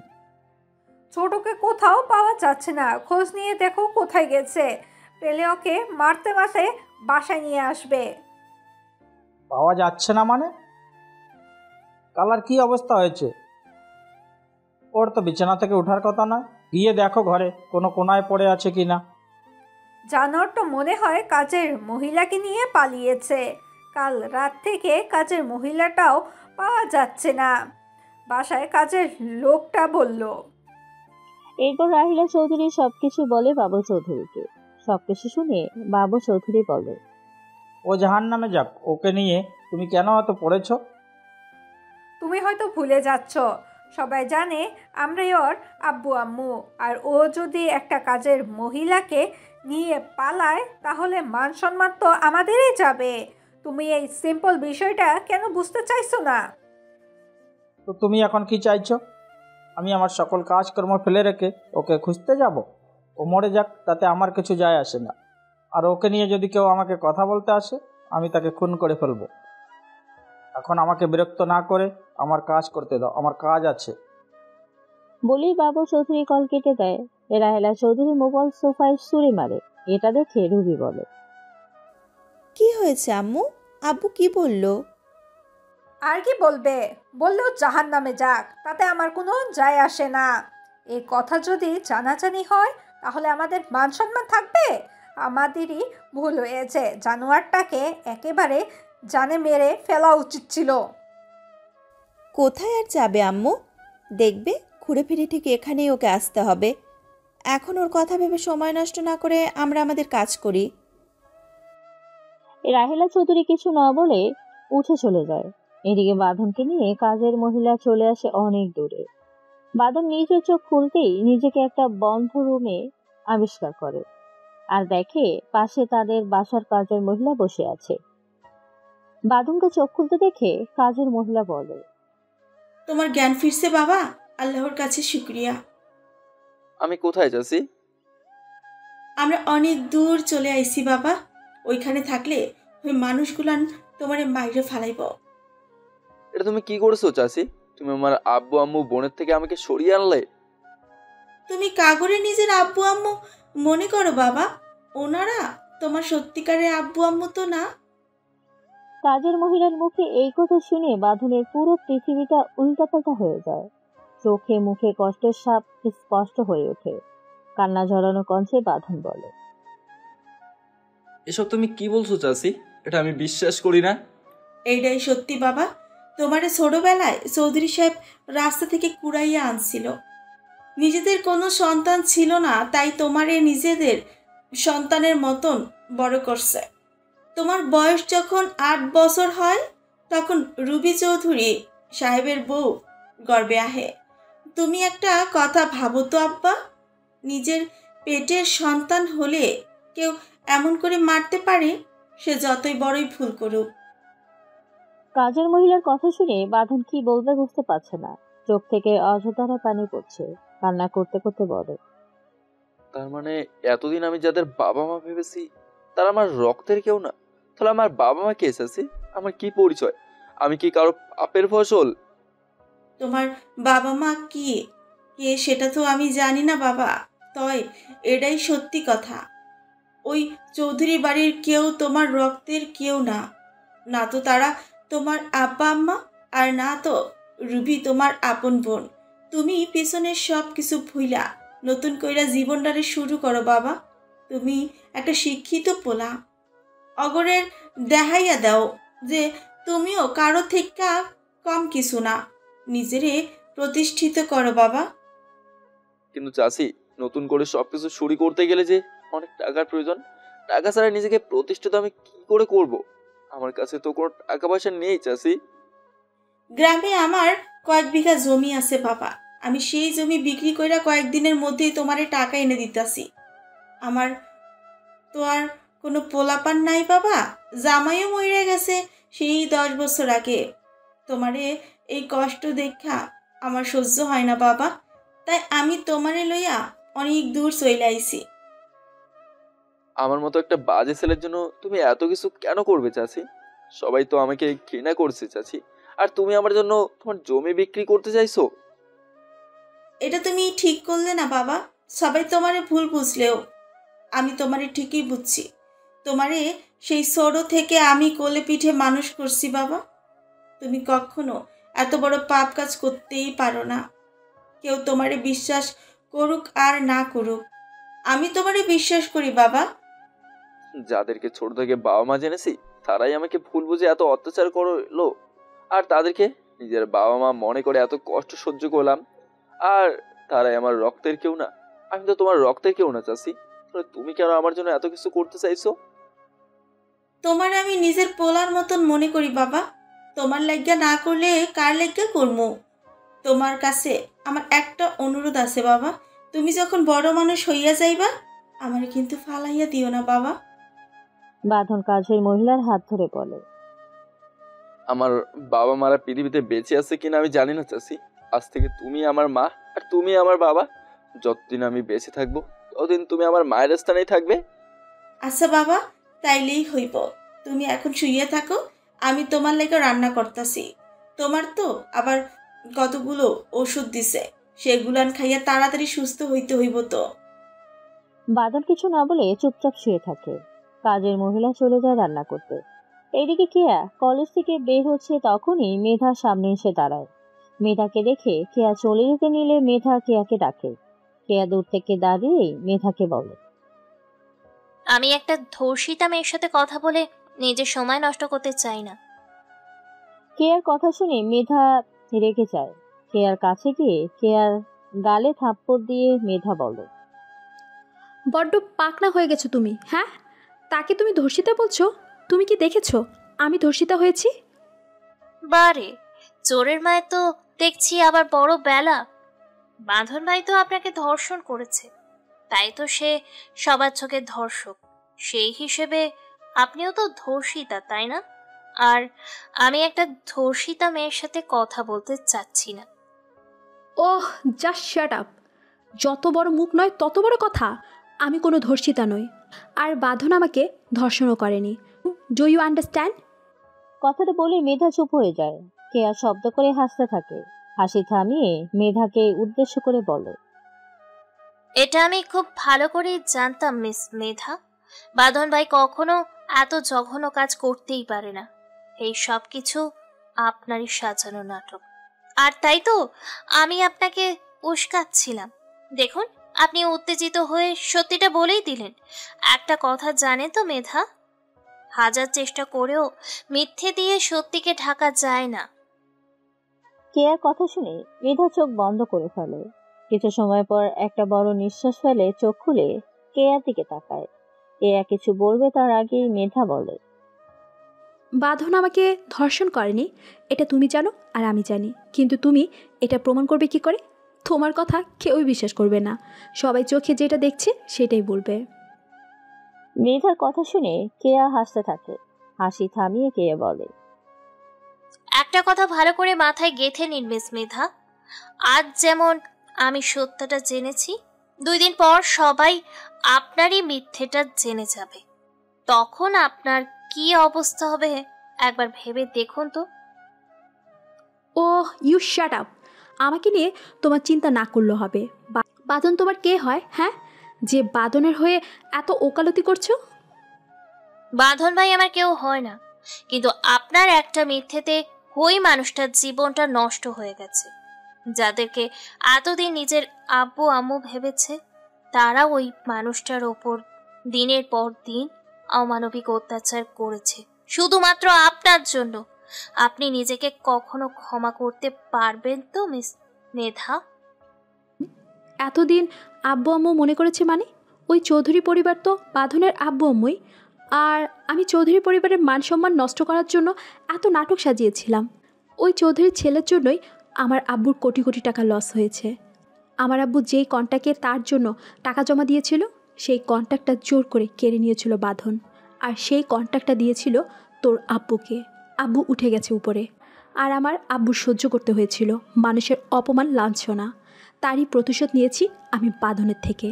D: ছোটকে কোথাও পাওয়া যাচ্ছে না, খোঁজ নিয়ে দেখো কোথায় গেছে। পেলে ওকে মারতে মারতে বাসায় নিয়ে আসবে।
B: পাওয়া যাচ্ছে না মানে? কালার কি অবস্থা হয়েছে? ওর তো বিছানা থেকে ওঠার কথা নয়। গিয়ে দেখো ঘরে কোনো কোনায় পড়ে আছে কি না।
D: জানোয়ার তো মনে হয় কাজের মহিলাকে নিয়ে পালিয়েছে। কাল রাত থেকে কাজের মহিলাটাও পাওয়া যাচ্ছে না, বাসায় কাজের লোকটা বলল।
A: এরপর রাহিলা চৌধুরী সবকিছু বলে বাবু চৌধুরীকে। সবকিছু শুনে বাবু চৌধুরী বলে,
B: ও জাহান্নামে যাক, ওকে নিয়ে তুমি কেন এত পড়েছ?
D: তুমি হয়তো ভুলে যাচ্ছ, সবাই জানে আমরাই ওর আব্বু আম্মু। আর ও যদি একটা কাজের মহিলাকে নিয়ে পালায় তাহলে মান সম্মান তো আমাদেরই যাবে। তুমি এই সিম্পল বিষয়টা কেন বুঝতে চাইছো না?
B: তো তুমি এখন কি চাইছো? আমি আমার সকল কাজকর্ম ফেলে রেখে ওকে খুঁজতে যাব? ও মরে যাক, তাতে আমার কিছু যায় আসে না। আর ওকে নিয়ে যদি কেউ আমাকে কথা বলতে আসে, আমি তাকে খুন করে ফেলবো। এখন আমাকে বিরক্ত না করে আমার কাজ করতে দাও, আমার কাজ আছে।
A: বলেই বাবু চৌধুরী কল কেটে দেয়। রাহেলা চৌধুরী মোবাইল সোফায় ছুঁড়ে মারে। এটা দেখে রুবি বলে,
E: কি হয়েছে আম্মু? আব্বু কি বলল?
D: আর কি বলবে, বললেও জাহান্নামে যাক, তাতে আমার কোনো যায় আসে না। এই কথা যদি জানাজানি হয় তাহলে আমাদের মান সম্মান থাকবে? আমাদেরই ভুল হয়েছে, জানোয়ারটাকে একেবারে জানে মেরে ফেলা উচিত ছিল।
E: কোথায় আর যাবে আম্মু? দেখবে ঘুরে ফিরে ঠিক এখানেই ওকে আসতে হবে। এখন ওর কথা ভেবে সময় নষ্ট না করে আমরা আমাদের কাজ করি।
A: রাহেলা চৌধুরী কিছু না বলে উঠে চলে যায়। এদিকে বাঁধনকে নিয়ে কাজের মহিলা চলে আসে অনেক দূরে। বাঁধন নিজের চোখ খুলতেই নিজেকে একটা বন্ধ রুমে আবিষ্কার করে আর দেখে পাশে তাদের বাসার কাজের মহিলা বসে আছে। বাঁধনকে চোখ খুলতে দেখে কাজের মহিলা বলে,
I: তোমার জ্ঞান ফিরছে বাবা, আল্লাহর কাছে শুক্রিয়া।
C: আমি কোথায় যাচ্ছি?
I: আমরা অনেক দূর চলে আইছি বাবা। ওইখানে থাকলে ওই মানুষগুলান তোমারে মাইরে ফালাইব।
C: এটা তুমি কি করেছো চাচি? তুমি আমার আব্বু আম্মু বোনের থেকে আমাকে সরিয়ে আনলে।
I: তুমি কাগরে নিজের আব্বু আম্মু মনে করো বাবা, ওনারা তোমার সত্যিকারের আব্বু আম্মু তো না।
A: কাজের মহিলার মুখে এই কথা শুনে বাঁধনের পুরো পৃথিবীটা উল্টাপাল্টা হয়ে যায়। চোখে মুখে কষ্টের ছাপ স্পষ্ট হয়ে ওঠে। কান্না ঝরানো কণ্ঠে বাঁধন বলে,
C: এসব তুমি কি বলছো চাচি? এটা আমি বিশ্বাস করি না।
I: এইটাই সত্যি বাবা। তোমারে ছোটবেলায় চৌধুরী সাহেব রাস্তা থেকে কুড়াইয়া আনছিল। নিজেদের কোনো সন্তান ছিল না, তাই তোমারে নিজেদের সন্তানের মতন বড় করছে। তোমার বয়স যখন 8 বছর হয় তখন রুবি চৌধুরী সাহেবের বউ গর্বে আহে। তুমি একটা কথা ভাবো তো আব্বা, নিজের পেটের সন্তান হলে কেউ এমন করে মারতে পারে? সে যতই বড়ই ভুল করুক।
A: কাজের মহিলার কথা শুনে বাঁধন কি বলবে বুঝতে পারছে না। চোখ থেকে অযথারা পানি পড়ছে। কান্না করতে করতে বলে,
C: তার মানে এতদিন আমি যাদের বাবা মা ভেবেছি তারা আমার রক্তের কেউ না। তাহলে আমার বাবা মা কে চাচি? আমার কি পরিচয়? আমি কি কারো পাপের ফসল?
I: তোমার বাবা মা কি কে সেটা তো আমি জানি না বাবা, তয় এটাই সত্যি কথা। ওই চৌধুরী বাড়ির কেউ তোমার রক্তের কেউ না। না তো তারা তোমার আব্বা আম্মা, আর না তো রুবি তোমার আপন বোন। তুমি পিছনের সব কিছু ভুইলা নতুন কইরা জীবনটারে শুরু করো বাবা। তুমি একটা শিক্ষিত পোলা, অগরের দেখাইয়া দাও যে তুমিও কারো থেকে কম কিছু না। নিজেরে প্রতিষ্ঠিত করো বাবা।
C: কিন্তু চাচি, নতুন করে সবকিছু শুরু করতে গেলে যে অনেক টাকার প্রয়োজন। টাকা ছাড়া নিজেকে প্রতিষ্ঠিত আমি কি করে করব? আমার কাছে তো কোনো টাকা পয়সা নেই চাচি।
I: গ্রামে আমার কয়েক বিঘা জমি আছে বাবা। আমি সেই জমি বিক্রি কইরা কয়েকদিনের মধ্যেই তোমারে টাকা এনে দিতাছি। আমার তো আর কোনো পোলাপান নাই বাবা, জামাইও মরে গেছে সেই 10 বছর আগে। তোমারে এই কষ্ট দেখা আমার সহ্য হয় না বাবা, তাই আমি তোমারে লইয়া অনেক দূর চলে আইছি।
C: আমার মতো একটা বাজে ছেলের জন্য তুমি এত কিছু কেন করবে চাচি? সবাই তো আমাকে ঘৃণা করছে চাচি। আর তুমি আমার জন্য তোমার জমি বিক্রি করতে চাইছো?
I: এটা তুমি ঠিক করলে না বাবা। সবাই তোমারে ভুল বুঝলেও আমি তোমারে ঠিকই বুঝছি। তোমারে সেই ছোট থেকে আমি কোলে পিঠে মানুষ করছি বাবা। তুমি কখনো এত বড় পাপ কাজ করতেই পারো না। কেউ তোমারে বিশ্বাস করুক আর না করুক, আমি তোমারে বিশ্বাস করি বাবা।
C: যাদেরকে ছোট থেকে বাবা মা জেনেছি তারাই আমাকে ভুল বুঝে এত অত্যাচার করলো, আর তাদেরকে নিজের বাবা মা মনে করে এত কষ্ট সহ্য করলাম, আর তারাই আমার রক্তের কেউ না। আমি তো তোমার রক্তের কেউ না চাচি, তুমি কেন আমার জন্য এত কিছু করতে চাইছো?
I: তোমার আমি নিজের পোলার মতন মনে করি বাবা। তোমার লাগ্যা না করলে কার লাগ্যা করবো? তোমার কাছে আমার একটা অনুরোধ আছে বাবা। তুমি যখন বড় মানুষ হইয়া যাইবা আমারে কিন্তু ফালাইয়া দিও না বাবা।
A: বাঁধন কাজের মহিলার হাত ধরে বলে,
C: আমার বাবা মারা পৃথিবীতে বেঁচে আছে কিনা আমি জানি না চাচি। আজ থেকে তুমি আমার মা আর তুমি আমার বাবা। যতদিন আমি বেঁচে থাকবো ততদিন তুমি আমার মায়ের স্থানেই থাকবে।
I: আচ্ছা বাবা, তাইলেই হইব। তুমি এখন শুইয়া থাকো, আমি তোমার লাগে রান্না করতেছি। তোমার তো আবার কতগুলো ওষুধ দিছে, সেগুলান খাইয়া তাড়াতাড়ি সুস্থ হইতে হইব তো।
A: বাদল কিছু না বলে চুপচাপ শুয়ে থাকে। কাজের মহিলা চলে যায় রান্না করতে। এইদিকে কেয়া কলেজ থেকে বের হচ্ছে, তখনই মেধা সামনে এসে দাঁড়ায়। মেধাকে দেখে কেয়া চলে যেতে নিলে মেধা কেয়াকে ডাকে। কেয়া দূর থেকে দাঁড়িয়েই মেধাকে বলে,
G: আমি একটা ধর্ষিতা মেয়ের সাথে কথা বলে নিজের সময় নষ্ট করতে চাই না।
A: কেয়ার কথা শুনে মেধা রেগে যায়। কেয়ার কাছে গিয়ে কেয়ার গালে থাপ্পড় দিয়ে মেধা বলে,
F: বড্ড পাকনা হয়ে গেছো তুমি। হ্যাঁ, তাকে তুমি ধর্ষিতা বলছো? তুমি কি দেখেছো আমি ধর্ষিতা হয়েছি?
G: বারে, চোরের মায় তো দেখছি আবার বড় বেলা। বাঁধন ভাই তো আপনাকে ধর্ষণ করেছে, তাই তো সে সবার চোখে ধর্ষক। সেই হিসেবে আপনিও তো ধর্ষিতা, তাই না? আর আমি একটা ধর্ষিতা মেয়ের সাথে কথা বলতে চাচ্ছি না।
F: ওহ, জাস্ট শাট আপ। যত বড় মুখ নয় তত বড় কথা। আমি কোনো ধর্ষিতা নই, আর বাঁধন আমাকে ধর্ষণও করেনি। Do you understand?
A: কথাটা বলে মেধা চুপ হয়ে যায়। কেয়া শব্দ করে হাসতে থাকে। হাসি থামিয়ে মেধাকে উদ্দেশ্য করে বলে,
G: এটা আমি খুব ভালো করেই জানতাম মিস মেধা। বাঁধন ভাই কখনো এত জঘন্য কাজ করতেই পারে না। এই সব কিছু আপনারই সাজানো নাটক। আর তাই তো আমি আপনাকে উস্কাচ্ছিলাম। দেখুন, আপনি উত্তেজিত হয়ে সত্যিটা বলেই দিলেন। একটা কথা জানে তো মেধা, হাজার চেষ্টা করেও মিথ্যে দিয়ে সত্যিকে ঢাকা যায় না।
A: কেয়ার কথা শুনে মেধা চোখ বন্ধ করে ফেলে। কিছু সময় পর একটা বড় নিঃশ্বাস ফেলে চোখ খুলে কেয়ার দিকে তাকায়। কেয়া কিছু বলবে তার আগেই মেধা বলে,
F: বাঁধন আমাকে ধর্ষণ করেনি, এটা তুমি জানো আর আমি জানি। কিন্তু তুমি এটা প্রমাণ করবে কি করে? তোমার কথা কেউই বিশ্বাস করবে না। সবাই চোখে যেটা দেখছে সেটাই বলবে।
A: মেধার কথা শুনে কেয়া হাসতে থাকে। হাসি থামিয়ে কেয়া বলে,
G: একটা কথা ভালো করে মাথায় গেঁথে নিন মিস মেধা। আজ যেমন আমি সত্যটা জেনেছি, 2 দিন পর সবাই আপনারই মিথ্যেটা জেনে যাবে। তখন আপনার কি অবস্থা হবে একবার ভেবে দেখুন তো।
F: ওহ, ইউ শাট আপ। আমাকে নিয়ে তোমার চিন্তা না করলেও হবে। বাঁধন তোমার কে হয়, হ্যাঁ, যে বাঁধনের হয়ে এত ওকালতি করছো?
G: বাঁধন ভাই আমার কেউ হয় না, কিন্তু আপনার একটা মিথ্যেতে ওই মানুষটার জীবনটা নষ্ট হয়ে গেছে। যাদেরকে এতদিন নিজের আব্বু আম্মু ভেবেছে, তারা ওই মানুষটার ওপর দিনের পর দিন অমানবিক অত্যাচার করেছে শুধুমাত্র আপনার জন্য। আপনি নিজেকে কখনো ক্ষমা করতে পারবেন তো মিস মেধা?
F: এতদিন আব্বু আম্মু মনে করেছে মানে? ওই চৌধুরী পরিবার তো বাঁধনের আব্বু আম্মুই। আর আমি চৌধুরী পরিবারের মান সম্মান নষ্ট করার জন্য এত নাটক সাজিয়েছিলাম। ওই চৌধুরীর ছেলের জন্যই আমার আব্বুর কোটি কোটি টাকা লস হয়েছে। আমার আব্বু যেই কন্ট্রাক্টে তার জন্য টাকা জমা দিয়েছিল, সেই কন্ট্রাক্টটা জোর করে কেড়ে নিয়েছিল বাঁধন। আর সেই কন্ট্রাক্টটা দিয়েছিল তোর আব্বুকে। আব্বু উঠে গেছে উপরে, আর আমার আব্বুর সহ্য করতে হয়েছিল মানুষের অপমান লাঞ্ছনা। তারই প্রতিশোধ নিয়েছি আমি বাঁধনের থেকে।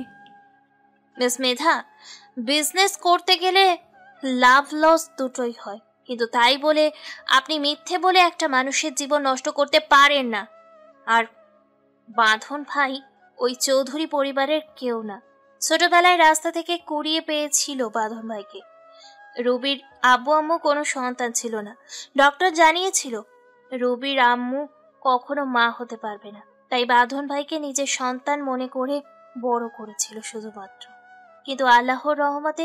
G: মিস মেধা, বিজনেস করতে গেলে লাভ লস দুটোই হয়। কিন্তু তাই বলে আপনি মিথ্যে বলে একটা মানুষের জীবন নষ্ট করতে পারেন না। আর বাঁধন ভাই ওই চৌধুরী পরিবারের কেউ না। ছোটবেলায় রাস্তা থেকে কুড়িয়ে পেয়েছিল বাঁধন ভাইকে। রুবির আব্বু আম্মু কোনো সন্তান ছিল না। ডক্টর জানিয়েছিল রুবির আম্মু কখনো মা হতে পারবে না, তাই বাঁধন ভাইকে নিজের সন্তান মনে করে বড় করেছিল শুধুমাত্র। কিন্তু আল্লাহর রহমতে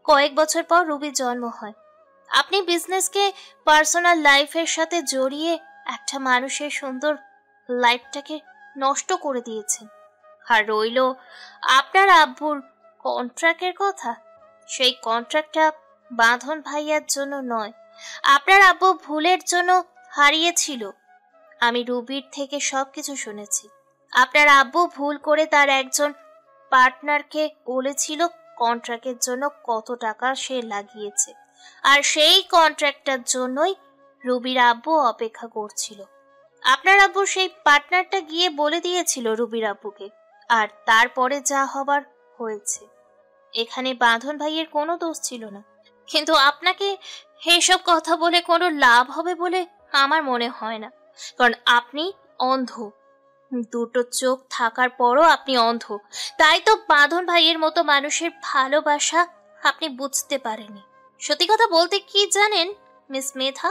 G: কয়েক বছর পর রুবির জন্ম হয়। আপনি বিজনেসকে পার্সোনাল লাইফের সাথে জড়িয়ে একটা মানুষের সুন্দর লাইফটাকে নষ্ট করে দিয়েছেন। আর রইল আপনার আব্বুর কন্ট্রাক্টের কথা। সেই কন্ট্রাক্টটা বাঁধন ভাইয়ার জন্য নয়, আপনার আব্বু ভুলের জন্য হারিয়েছিল। আমি রুবির থেকে সবকিছু শুনেছি। আপনার আব্বু ভুল করে তার একজন পার্টনারকে বলেছিল কন্ট্রাক্টের জন্য কত টাকা সে লাগিয়েছে, আর সেই কন্ট্রাক্টটার জন্যই রুবির আব্বু অপেক্ষা করছিল। আপনার আব্বু সেই পার্টনারটা গিয়ে বলে দিয়েছিল রুবির আব্বুকে, আর তারপরে যা হবার হয়েছে। এখানে বাঁধন ভাইয়ের কোনো দোষ ছিল না। কিন্তু আপনাকে এইসব কথা বলে কোনো লাভ হবে বলে আমার মনে হয় না, কারণ আপনি অন্ধ। দুটো চোখ থাকার পরও আপনি অন্ধ। তাই তো বাঁধন ভাইয়ের মতো মানুষের ভালোবাসা আপনি বুঝতে পারেননি। সত্যি কথা বলতে কি জানেন মিস মেধা,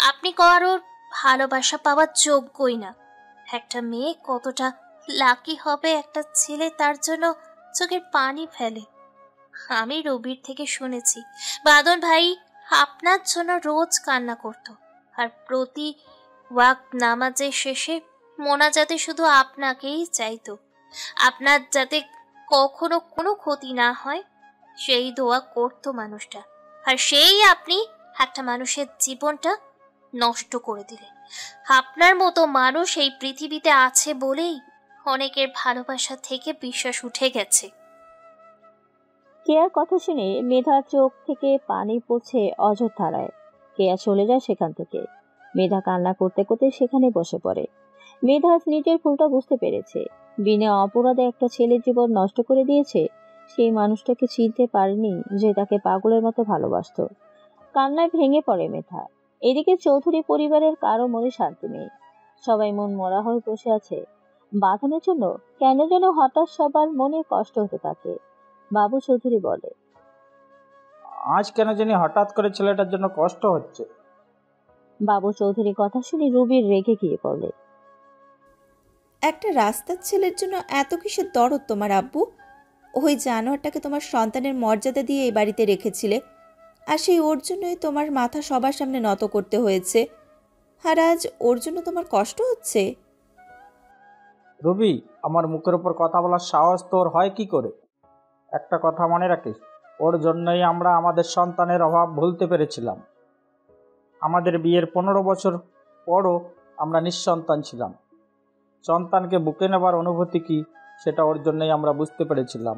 G: আপনি কারোর ভালোবাসা পাওয়ার যোগ্যই না। একটা মেয়ে কতটা লাকি হবে একটা ছেলে তার জন্য চোখের পানি ফেলে। আমি রবির থেকে শুনেছি বাঁধন ভাই আপনার জন্য রোজ কান্না করত, আর প্রতি ওয়াক্ত নামাজের শেষে মোনাজাতে শুধু আপনাকেই চাইতো। আপনার যাতে কখনো কোনো ক্ষতি না হয় সেই দোয়া করতো মানুষটা। আর সেই আপনি একটা মানুষের জীবনটা নষ্ট করে দিলেন। আপনার মতো মানুষ এই পৃথিবীতে আছে বলেই অনেকের ভালোবাসা থেকে বিশ্বাস উঠে গেছে।
A: কেয়ার কথা শুনে মেধার চোখ থেকে পানি পড়ছে অঝোরধারায়। কেয়া চলে যায় সেখান থেকে। মেধা কান্না করতে করতে সেখানে বসে পড়ে। মেধা নিজের ভুলটা বুঝতে পেরেছে। বিনা অপরাধে একটা ছেলের জীবন নষ্ট করে দিয়েছে। সেই মানুষটাকে চিনতে পারেনি যে তাকে পাগলের মতো ভালোবাসতো। কান্নায় ভেঙে পড়ে মেধা। এদিকে চৌধুরী পরিবারের কারো মনে শান্তি নেই। সবাই মন মরা হয়ে বসে আছে। বাঁধনের জন্য কেন যেন হঠাৎ সবার মনে কষ্ট হতে থাকে। বাবু চৌধুরী বলে,
B: আজ কেন জানি হঠাৎ করে ছেলেটার জন্য কষ্ট হচ্ছে।
A: বাবু চৌধুরী কথা শুনে রুবির রেগে গিয়ে বলে,
E: একটা রাস্তার ছেলের জন্য এত কিসের দরদ তোমার আব্বু? ওই জানোয়ারটাকে তোমার সন্তানের মর্যাদা দিয়ে এই বাড়িতে রেখেছিলে, আর সেই ওর জন্যই তোমার মাথা সবার সামনে নত করতে হয়েছে। আর আজ ওর জন্য তোমার কষ্ট হচ্ছে?
B: রবি, আমার মুখের উপর কথা বলার সাহস তোর হয় কি করে? একটা কথা মনে রাখিস, ওর জন্যই আমরা আমাদের সন্তানের অভাব ভুলতে পেরেছিলাম। আমাদের বিয়ের 15 বছর পরও আমরা নিঃসন্তান ছিলাম। সন্তানকে বুকে নেবার অনুভূতি কি সেটা ওর জন্যই আমরা বুঝতে পেরেছিলাম।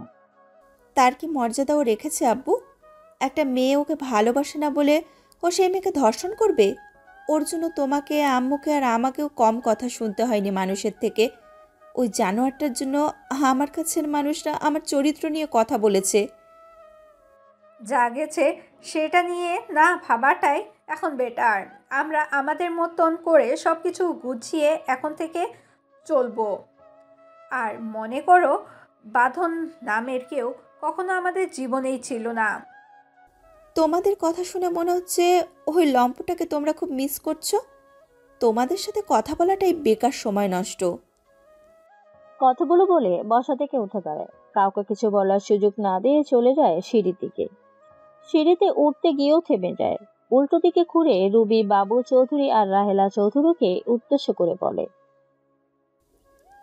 E: তার কি মর্যাদা ও রেখেছে আব্বু? একটা মেয়ে ওকে ভালোবাসে না বলে ও সেই মেয়েকে ধর্ষণ করবে? ওর জন্য তোমাকে, আম্মুকে আর আমাকেও কম কথা শুনতে হয়নি মানুষের থেকে। ওই জানোয়ারটার জন্য আমার কাছের মানুষরা আমার চরিত্র নিয়ে কথা বলেছে।
D: যা গেছে সেটা নিয়ে না ভাবাটাই এখন বেটার। আমরা আমাদের মতন করে সব কিছু গুছিয়ে এখন থেকে চলবো। আর মনে করো, বাঁধন নামের কেউ কখনো আমাদের জীবনেই ছিল না।
E: তোমাদের কথা শুনে মনে হচ্ছে ওই লম্পটাকে তোমরা খুব মিস করছো। তোমাদের সাথে কথা বলাটাই বেকার সময় নষ্ট।
A: কথাগুলো বলে বসা থেকে উঠে দাঁড়ায়। কাউকে কিছু বলার সুযোগ না দিয়ে চলে যায় সিঁড়ির দিকে। সিঁড়িতে উঠতে গিয়েও থেমে যায়। উল্টো দিকে ঘুরে রুবি বাবু চৌধুরী আর রাহেলা চৌধুরীকে উদ্দেশ্য করে বলে,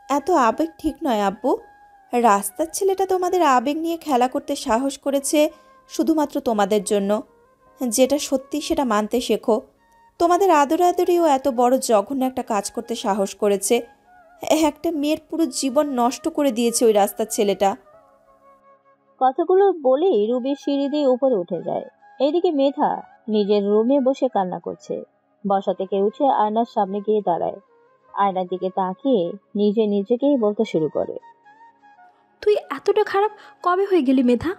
E: এত আবেগ ঠিক নয় আব্বু। রাস্তার ছেলেটা তোমাদের আবেগ নিয়ে খেলা করতে সাহস করেছে শুধুমাত্র তোমাদের জন্য। যেটা সত্যি সেটা মানতে শেখো। তোমাদের আদরাদরিও এত বড় জঘন্য একটা কাজ করতে সাহস করেছে। একটা মেয়ের পুরো জীবন নষ্ট করে দিয়েছে ওই রাস্তার ছেলেটা।
A: কথাগুলো বলেই রুবি সিঁড়ি দিয়ে উপরে উঠে যায়। এইদিকে মেধা নিজের রুমে বসে কান্না করছে। বসা থেকে উঠে আয়নার সামনে গিয়ে দাঁড়ায়। আয়নার দিকে তাকিয়ে নিজেকেই বলতে শুরু করে,
F: তুই এতটা খারাপ কবে হয়ে গেলি মেধা?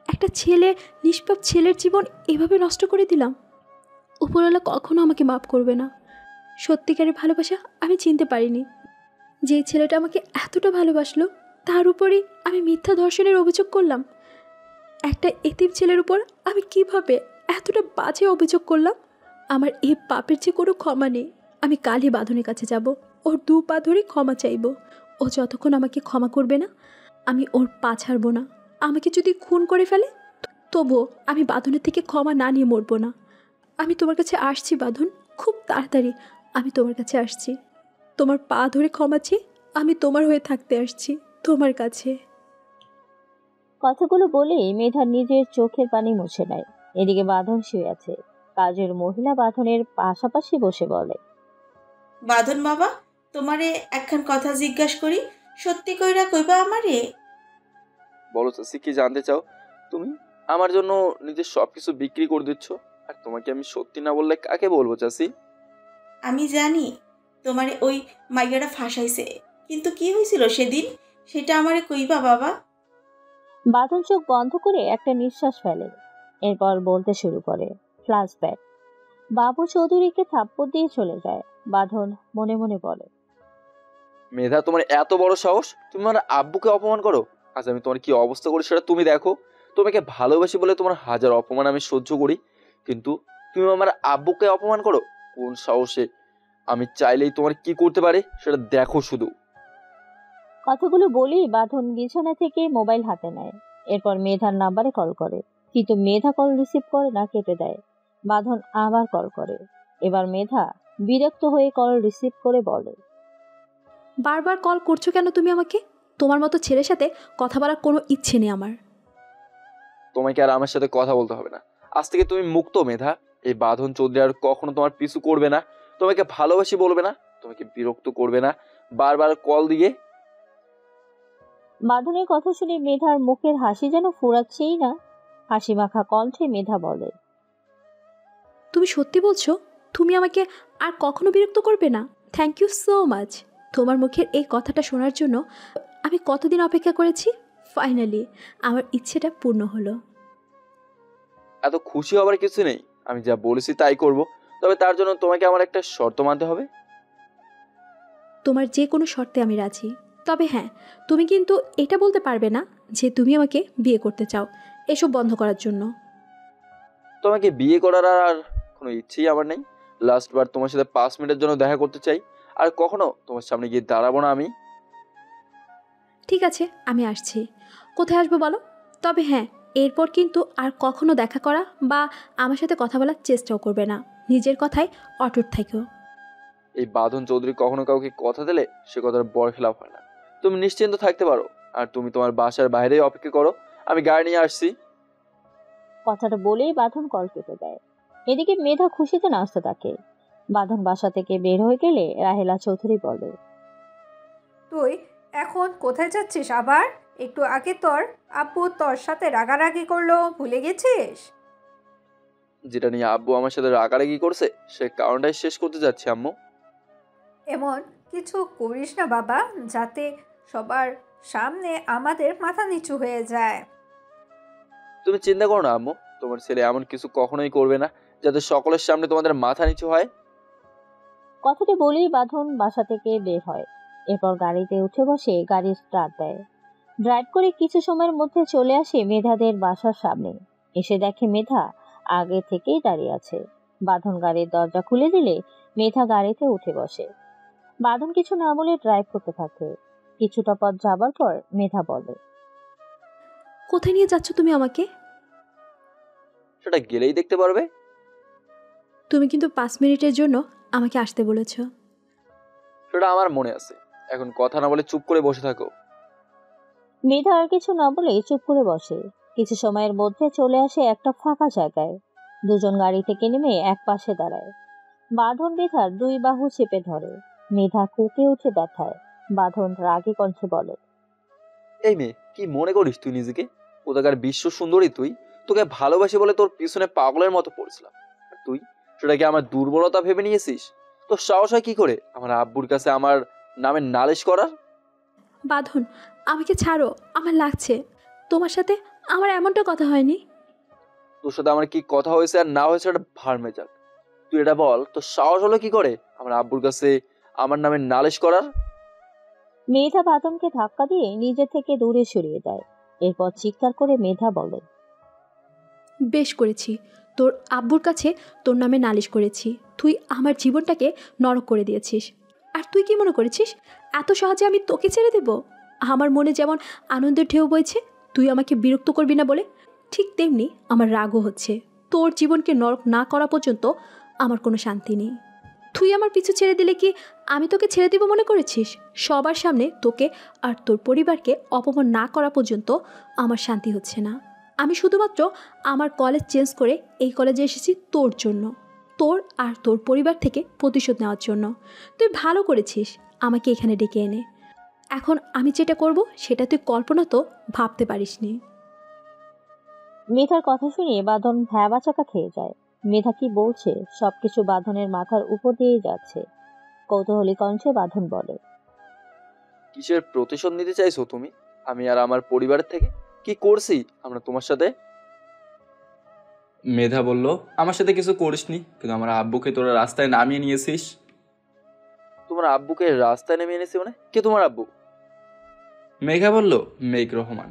F: একটা ছেলে, নিষ্পাপ ছেলের জীবন এভাবে নষ্ট করে দিলাম। উপরওয়ালা কখনো আমাকে মাফ করবে না। সত্যিকারের ভালোবাসা আমি চিনতে পারিনি। যে ছেলেটা আমাকে এতটা ভালোবাসলো তার উপরই আমি মিথ্যা ধর্ষণের অভিযোগ করলাম। একটা এতিম ছেলের উপর আমি কিভাবে এতটা বাজে অভিযোগ করলাম? আমার এই পাপের যে কোনো ক্ষমা নেই। আমি কালই বাঁধনের কাছে যাব, ওর 2 পা ধরে ক্ষমা চাইব। ও যতক্ষণ আমাকে ক্ষমা করবে না আমি ওর পা ছাড়ব না। আমাকে যদি খুন করে ফেলে তবুও আমি বাঁধনের থেকে ক্ষমা না নিয়ে মরব না। আমি তোমার কাছে আসছি বাঁধন, খুব তাড়াতাড়ি আমি তোমার কাছে আসছি। তোমার পা ধরে ক্ষমা চেয়ে আমি তোমার হয়ে থাকতে আসছি তোমার কাছে।
A: কথাগুলো বলে মেধা নিজের চোখের পানি মুছে নেয়। এদিকে বাঁধন শুয়ে আছে। কাজের মহিলা বাঁধনের পাশাপাশি বসে বলে,
I: বাঁধন বাবা, তোমারে একখান কথা জিজ্ঞাসা করি, সত্যি কইরা কইবা আমারে?
C: বলো চাচি, কি জানতে চাও তুমি? আমার জন্য নিজের সবকিছু বিক্রি করে দিচ্ছ, আর তোমাকে আমি সত্যি না বললে কাকে বলবো চাচি?
I: আমি জানি তোমারে ওই মাইয়াটা ফাঁসাইছে, কিন্তু কি হয়েছিল সেদিন সেটা আমারে কইবা বাবা?
A: বাঁধন চোখ বন্ধ করে একটা নিঃশ্বাস ফেলে। এরপর বলতে শুরু করে। ফ্ল্যাশব্যাক। বাবু চৌধুরীকে থাপ্পড় দিয়ে চলে যায়। বাঁধন মনে মনে বলে,
C: মেধা, তোমার এত বড় সাহস, তুমি আমার আব্বুকে অপমান করো। আজ আমি তোমার কি অবস্থা করি সেটা তুমি দেখো। তোমাকে ভালোবাসি বলে তোমার হাজার অপমান আমি সহ্য করি, কিন্তু তুমি আমার আব্বুকে অপমান করো কোন সাহসে? আমি চাইলেই তোমার কি করতে পারে সেটা দেখো শুধু।
A: কথাগুলো বলেই বাঁধন বিছানা থেকে মোবাইল হাতে নেয়। এরপর মেধার নাম্বারে কল করে, কিন্তু মেধা কল রিসিভ করে না, কেটে দেয়। বাঁধন আবার কল করে। এবার মেধা বিরক্ত হয়ে কল রিসিভ করে বলে,
F: বারবার কল করছো কেন তুমি আমাকে? তোমার মতো ছেলের সাথে কথা বলার কোনো ইচ্ছে নেই আমার।
C: তোমাকে আর আমার সাথে কথা বলতে হবে না। আজ থেকে তুমি মুক্ত মেধা। এই বাঁধন চৌধুরী আর কখনো তোমার পিছু করবে না, তোমাকে ভালোবাসি বলবে না, তোমাকে বিরক্ত করবে না বারবার কল দিয়ে।
A: বাঁধনের কথা শুনে মেধার মুখের হাসি যেন ফুরাচ্ছেই না। হাসি মাখা কণ্ঠে মেধা বলে,
F: তুমি সত্যি বলছো? তুমি আমাকে আর কখনো বিরক্ত করবে না? Thank you so much. তোমার মুখের এই কথাটা শোনার জন্য আমি কতদিন অপেক্ষা করেছি। ফাইনালি আমার ইচ্ছেটা পূর্ণ হলো।
C: এত খুশি হবার কিছু নেই, আমি যা বলেছি তাই করব, তবে তার জন্য তোমাকে আমার একটা শর্ত মানতে হবে।
F: তোমার যে কোনো শর্তে আমি রাজি, তবে হ্যাঁ, তুমি কিন্তু এটা বলতে পারবে না যে তুমি আমাকে বিয়ে করতে চাও। এসব বন্ধ করার জন্য।
C: তোমাকে বিয়ে করার আর কোনো ইচ্ছেই আমার নেই। লাস্ট বার তোমার সাথে 5 মিনিটের জন্য দেখা করতে চাই, আর কখনো তোমার সামনে গিয়ে দাঁড়াবো না আমি।
F: ঠিক আছে, আমি আসছি। কোথায় আসবো বলো? তবে হ্যাঁ, এরপর কিন্তু আর কখনো দেখা করা বা আমার সাথে কথা বলার চেষ্টাও করবে না। নিজের কথায় অটুট থেকো।
C: এই বাঁধন চৌধুরী কখনো কাউকে কথা দিলে সে কথার বরখেলাপ হয় না। তুমি নিশ্চিন্ত থাকতে পারো, আর তুমি তোমার বাসার বাইরেই অপেক্ষা করো, আমি গাড়ি নিয়ে আসছি।
A: কথাটা বলেই বাঁধন কল কেটে দেয়। এদিকে মেধা খুশিতে নাচতে থাকে। বাঁধন বাসা থেকে বের হয়ে গেলে রাহেলা চৌধুরী বলে,
D: তুই এখন কোথায় যাচ্ছিস আবার? একটু আগে তোর আব্বু তোর সাথে রাগারাগি করলো, ভুলে গেছিস?
C: যেটা নিয়ে আব্বু আমার সাথে রাগারাগি করছে সে কারণটাই শেষ করতে যাচ্ছি আম্মু।
D: এমন কিছু করিস না বাবা, যাতে সবার সামনে আমাদের মাথা নিচু হয়ে যায়।
C: তুমি চিন্তা করো না আম্মু, তোমার ছেলে এমন কিছু কখনোই করবে না যাতে সকলের সামনে তোমাদের মাথা নিচু হয়।
A: কথাটি বলেই বাঁধন বাসা থেকে বের হয়। এরপর গাড়িতে উঠে বসে গাড়ি স্টার্ট দেয়। ড্রাইভ করে কিছু সময়ের মধ্যে চলে আসে মেধাদের বাসার সামনে। এসে দেখে মেধা আগে থেকেই দাঁড়িয়ে আছে। বাঁধন গাড়ির দরজা খুলে দিলে মেধা গাড়িতে উঠে বসে। বাঁধন কিছু না বলে ড্রাইভ করতে থাকে। কিছুটা পথ যাবার পর মেধা বলে,
F: কোথায় নিয়ে যাচ্ছ তুমি আমাকে?
C: সেটা গেলেই দেখতে পারবে।
F: তুমি কিন্তু 5 মিনিটের জন্য আমাকে আসতে বলেছ।
C: সেটা আমার মনে আছে, এখন কথা না বলে চুপ করে বসে থাকো।
A: মেধা আর কিছু না বলে চুপ করে বসে। কিছু সময়ের মধ্যে চলে আসে একটা ফাঁকা জায়গায়। দুজন গাড়ি থেকে নেমে এক পাশে দাঁড়ায়। বাঁধন মেধার 2 বাহু চেপে ধরে। মেধা কুঁকে উঠে ব্যথায়। বাঁধন রাগী কণ্ঠে বলে,
C: এই মেয়ে, কি মনে করিস তুই নিজেকে? কোথাকার বিশ্ব সুন্দরী তুই? তোকে ভালোবাসি বলে তোর পিছনে পাগলের মতো পড়ছিলাম, আর তুই সেটাকে আমার দুর্বলতা ভেবে নিয়েছিস? তোর সাহস হয় কি করে আমার আব্বুর কাছে আমার নামে নালিশ করার?
F: বাঁধন, আমাকে ছাড়ো, আমার লাগছে। তোমার সাথে আমার এমনটা কথা হয়নি।
C: তোর সাথে আমার কি কথা হয়েছে আর না হয়েছে এটা ভাড়মে যাক। তুই এটা বল, তোর সাহস হলো কি করে আমার আব্বুর কাছে আমার নামে নালিশ করার?
A: মেধা বাদনকে ধাক্কা দিয়ে নিজে থেকে দূরে সরিয়ে দেয়। এরপর চিৎকার করে মেধা বলে,
F: বেশ করেছি, তোর আব্বুর কাছে তোর নামে নালিশ করেছি। তুই আমার জীবনটাকে নরক করে দিয়েছিস। আর তুই কি মনে করেছিস এত সহজে আমি তোকে ছেড়ে দেব? আমার মনে যেমন আনন্দের ঢেউ বইছে তুই আমাকে বিরক্ত করবি না বলে, ঠিক তেমনি আমার রাগও হচ্ছে। তোর জীবনকে নরক না করা পর্যন্ত আমার কোনো শান্তি নেই। তুই আমার পিছু ছেড়ে দিলে কি আমি তোকে ছেড়ে দিব মনে করেছিস? সবার সামনে তোকে আর তোর পরিবারকে অপমান না করা পর্যন্ত আমার শান্তি হচ্ছে না। আমি শুধুমাত্র আমার কলেজ চেঞ্জ করে এই কলেজে এসেছি তোর জন্য, তোর আর তোর পরিবার থেকে প্রতিশোধ নেওয়ার জন্য। তুই ভালো করেছিস আমাকে এখানে ডেকে এনে। এখন আমি যেটা করব সেটা তুই কল্পনা তো ভাবতে পারিসনি।
A: মেধার কথা শুনে বাঁধন ভ্যাবাচাকা খেয়ে যায়। মেধা কি বলছে সবকিছু বাঁধনের মাথার উপর দিয়েই যাচ্ছে। কৌতূহলী কণ্ঠে বাঁধন বলে,
C: কিসের প্রতিশোধ নিতে চাইছো তুমি? আমি আর আমার পরিবারের থেকে কি করছি আমরা তোমার সাথে? মেধা বলল, আমার সাথে কিছু করিসনি, কিন্তু আমার আব্বুকে তোরা রাস্তায় নামিয়ে নিয়েছিস। তোমার আব্বুকে রাস্তায় নামিয়ে এনেছি মানে? কে তোমার আব্বু? মেঘা বলল, মেঘ রহমান।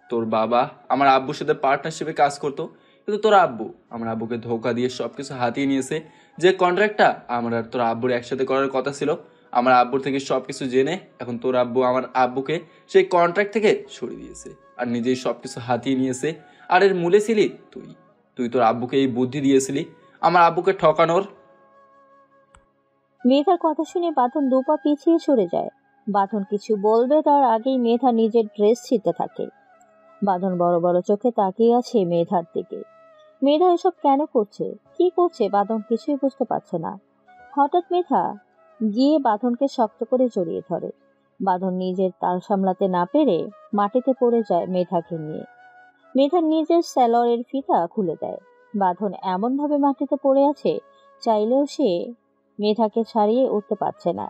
C: তোর বাবা আমার আব্বুর সাথে পার্টনারশিপে কাজ করতো, কিন্তু তোর আব্বু আমার আব্বুকে ধোকা দিয়ে সবকিছু হাতিয়ে নিয়েছে। যে কন্ট্রাক্টটা আমার আর তোর আব্বুর একসাথে করার কথা ছিল, আমার আব্বুর থেকে সবকিছু জেনে এখন তোর আব্বু আমার আব্বুকে সেই কন্ট্রাক্ট থেকে সরিয়ে দিয়েছে আর নিজেই সবকিছু হাতিয়ে নিয়েছে। আর এর মূলে ছিলি তুই। তুই তোর আব্বুকে এই বুদ্ধি দিয়েছিলি আমার আব্বুকে ঠকানোর।
A: মেধার কথা শুনে বাঁধন দুপা পিছিয়ে সরে যায়। বাঁধন কিছু বলবে তার আগেই মেধা নিজের ড্রেস ছিঁড়তে থাকে। বাঁধন বড় বড় চোখে তাকিয়ে আছে মেধার দিকে। মেধা এসব কেন করছে, কি করছে বাঁধন কিছুই বুঝতে পারছে না। হঠাৎ মেধা গিয়ে বাঁধনকে শক্ত করে জড়িয়ে ধরে। বাঁধন নিজের তাল সামলাতে না পেরে মাটিতে পড়ে যায় মেধাকে নিয়ে। মেধা নিজের স্যালোয়ারের ফিতা খুলে দেয়। বাঁধন এমন ভাবে মাটিতে পড়ে আছে, চাইলেও সে মেধাকে ছাড়িয়ে উঠতে পারছে না।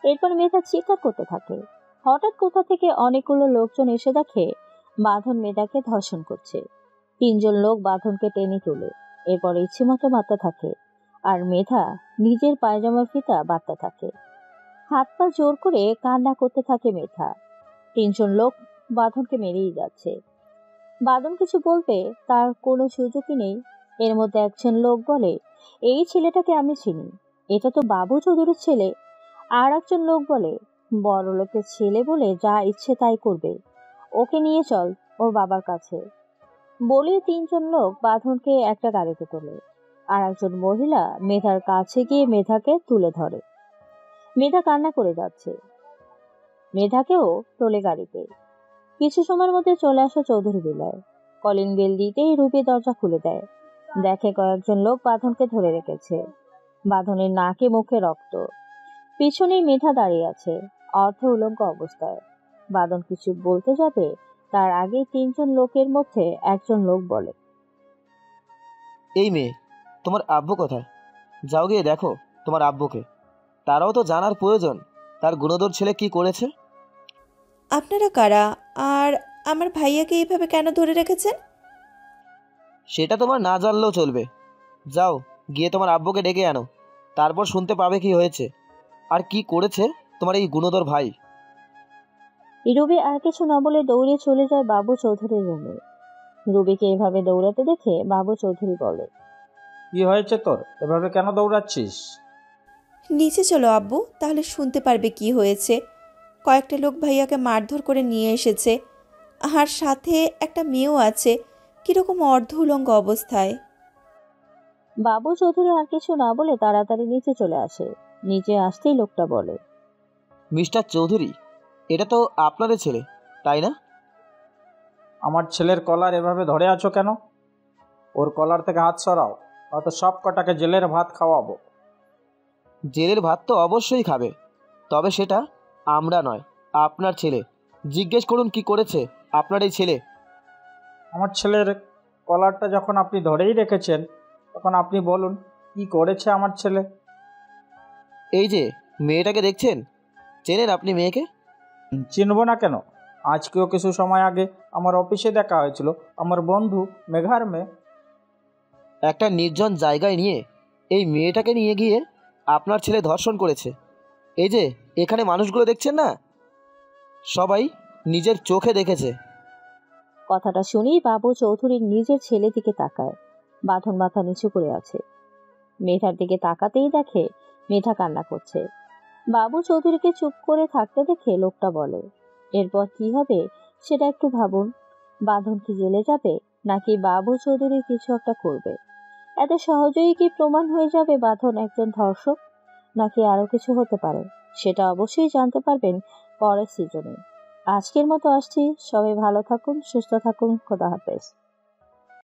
A: এরপর মেধা চিৎকার করতে থাকে। হঠাৎ কোথা থেকে অনেকগুলো লোকজন এসে দেখে বাঁধন মেধাকে ধর্ষণ করছে। 3 জন লোক বাঁধনকে টেনে তোলে। এরপর ইচ্ছেমতো মারতে থাকে আর মেধা নিজের পায়জামার ফিতা বাঁধতে থাকে। হাত পা জোর করে কান্না করতে থাকে মেধা। 3 জন লোক বাঁধনকে মেরেই যাচ্ছে। বাঁধন কিছু বলবে তার কোনো সুযোগই নেই। এর মধ্যে একজন লোক বলে, এই ছেলেটাকে আমি চিনি, এটা তো বাবু চৌধুরীর ছেলে। আর একজন লোক বলে, বড় লোকের ছেলে বলে যা ইচ্ছে তাই করবে, ওকে নিয়ে চল ওর বাবার কাছে। বলে 3 জন লোক বাঁধনকে একটা গাড়িতে তোলে। আর একজন মহিলা মেধার কাছে গিয়ে মেধাকে তুলে ধরে। মেধা কান্না করে যাচ্ছে। মেধাকেও তোলে গাড়িতে। কিছু সময়ের মধ্যে চলে আসে চৌধুরী বিলায়। কলিং বেল দিতেই রুবি দরজা খুলে দেয়। দেখে কয়েকজন লোক বাঁধনকে ধরে রেখেছে। বাঁধনের নাকে মুখে রক্ত। পিছনেই মেধা দাঁড়িয়ে আছে অর্ধ উলঙ্গ অবস্থায়। বাঁধন কিছু বলতে যাবে তার আগে 3 জন লোকের মধ্যে একজন লোক বলে,
K: এই মেয়ে, তোমার আব্বু কোথায়? যাও গিয়ে দেখো তোমার আব্বুকে। তারাও তো জানার প্রয়োজন তার গুণধর ছেলে কি করেছে।
E: আপনারা কারা আর আমার ভাইয়াকে এইভাবে কেন ধরে রেখেছেন?
K: সেটা তোমার না জানলেও চলবে। যাও গিয়ে তোমার আব্বুকে ডেকে আনো, তারপর শুনতে পাবে কি হয়েছে আর কি করেছে তোমার এই গুণধর ভাই।
A: রুবি আর কিছু না বলে দৌড়ে চলে যায় বাবু চৌধুরীর রুমে। রুবিকে এভাবে দৌড়াতে দেখে বাবু চৌধুরী বলে,
B: কি হয়েছে তোর, এভাবে কেন দৌড়াচ্ছিস?
E: নিচে চলো আব্বু, তাহলে শুনতে পারবে কি হয়েছে। কয়েকটা লোক ভাইয়াকে মারধর করে নিয়ে এসেছে, আর সাথে একটা মেয়েও আছে, কিরকম অর্ধ উলঙ্গ অবস্থায়।
A: বাবু চৌধুরী আর কিছু না বলে তাড়াতাড়ি নিচে চলে আসে। নিচে আসতেই লোকটা বলে,
K: মিস্টার চৌধুরী, এটা তো আপনারই ছেলে তাই না?
B: আমার ছেলের কলার এভাবে ধরে আছো কেন? ওর কলার থেকে হাত সরাও, হয়তো সব কটাকে জেলের ভাত খাওয়াবো।
K: জেলের ভাত তো অবশ্যই খাবে, তবে সেটা আমরা নয়, আপনার ছেলে। জিজ্ঞেস করুন কি করেছে আপনার এই ছেলে।
B: আমার ছেলের কলারটা যখন আপনি ধরেই রেখেছেন, তখন আপনি বলুন কি করেছে আমার ছেলে।
K: এই যে মেয়েটাকে দেখছেন, চেনেন আপনি মেয়েকে?
B: চিনব না কেন? আজকেও কিছু সময় আগে আমার অফিসে দেখা হয়েছিল, আমার বন্ধু মেঘার মেয়ে।
K: একটা নির্জন জায়গায় নিয়ে এই মেয়েটাকে নিয়ে গিয়ে আপনার ছেলে ধর্ষণ করেছে। এই যে এখানে মানুষগুলো দেখছেন না, সবাই নিজের চোখে দেখেছে।
A: কথাটা শুনেই বাবু চৌধুরীর নিজের ছেলে দিকে তাকায়। বাঁধন মাথা নিচু করে আছে। মেধার দিকে তাকাতেই দেখে মেধা কান্না করছে। বাবু চৌধুরীকে চুপ করে থাকতে দেখে লোকটা বলে, এরপর কি হবে সেটা একটু ভাবুন। বাঁধন কি জেলে যাবে, নাকি বাবু চৌধুরী কিছু একটা করবে? এত সহজেই কি প্রমাণ হয়ে যাবে বাঁধন একজন ধর্ষক, নাকি আরো কিছু হতে পারে? সেটা অবশ্যই জানতে পারবেন পরের সিজনে। আজকের মতো আসছি, সবাই ভালো থাকুন, সুস্থ থাকুন, খোদা হাফেজ।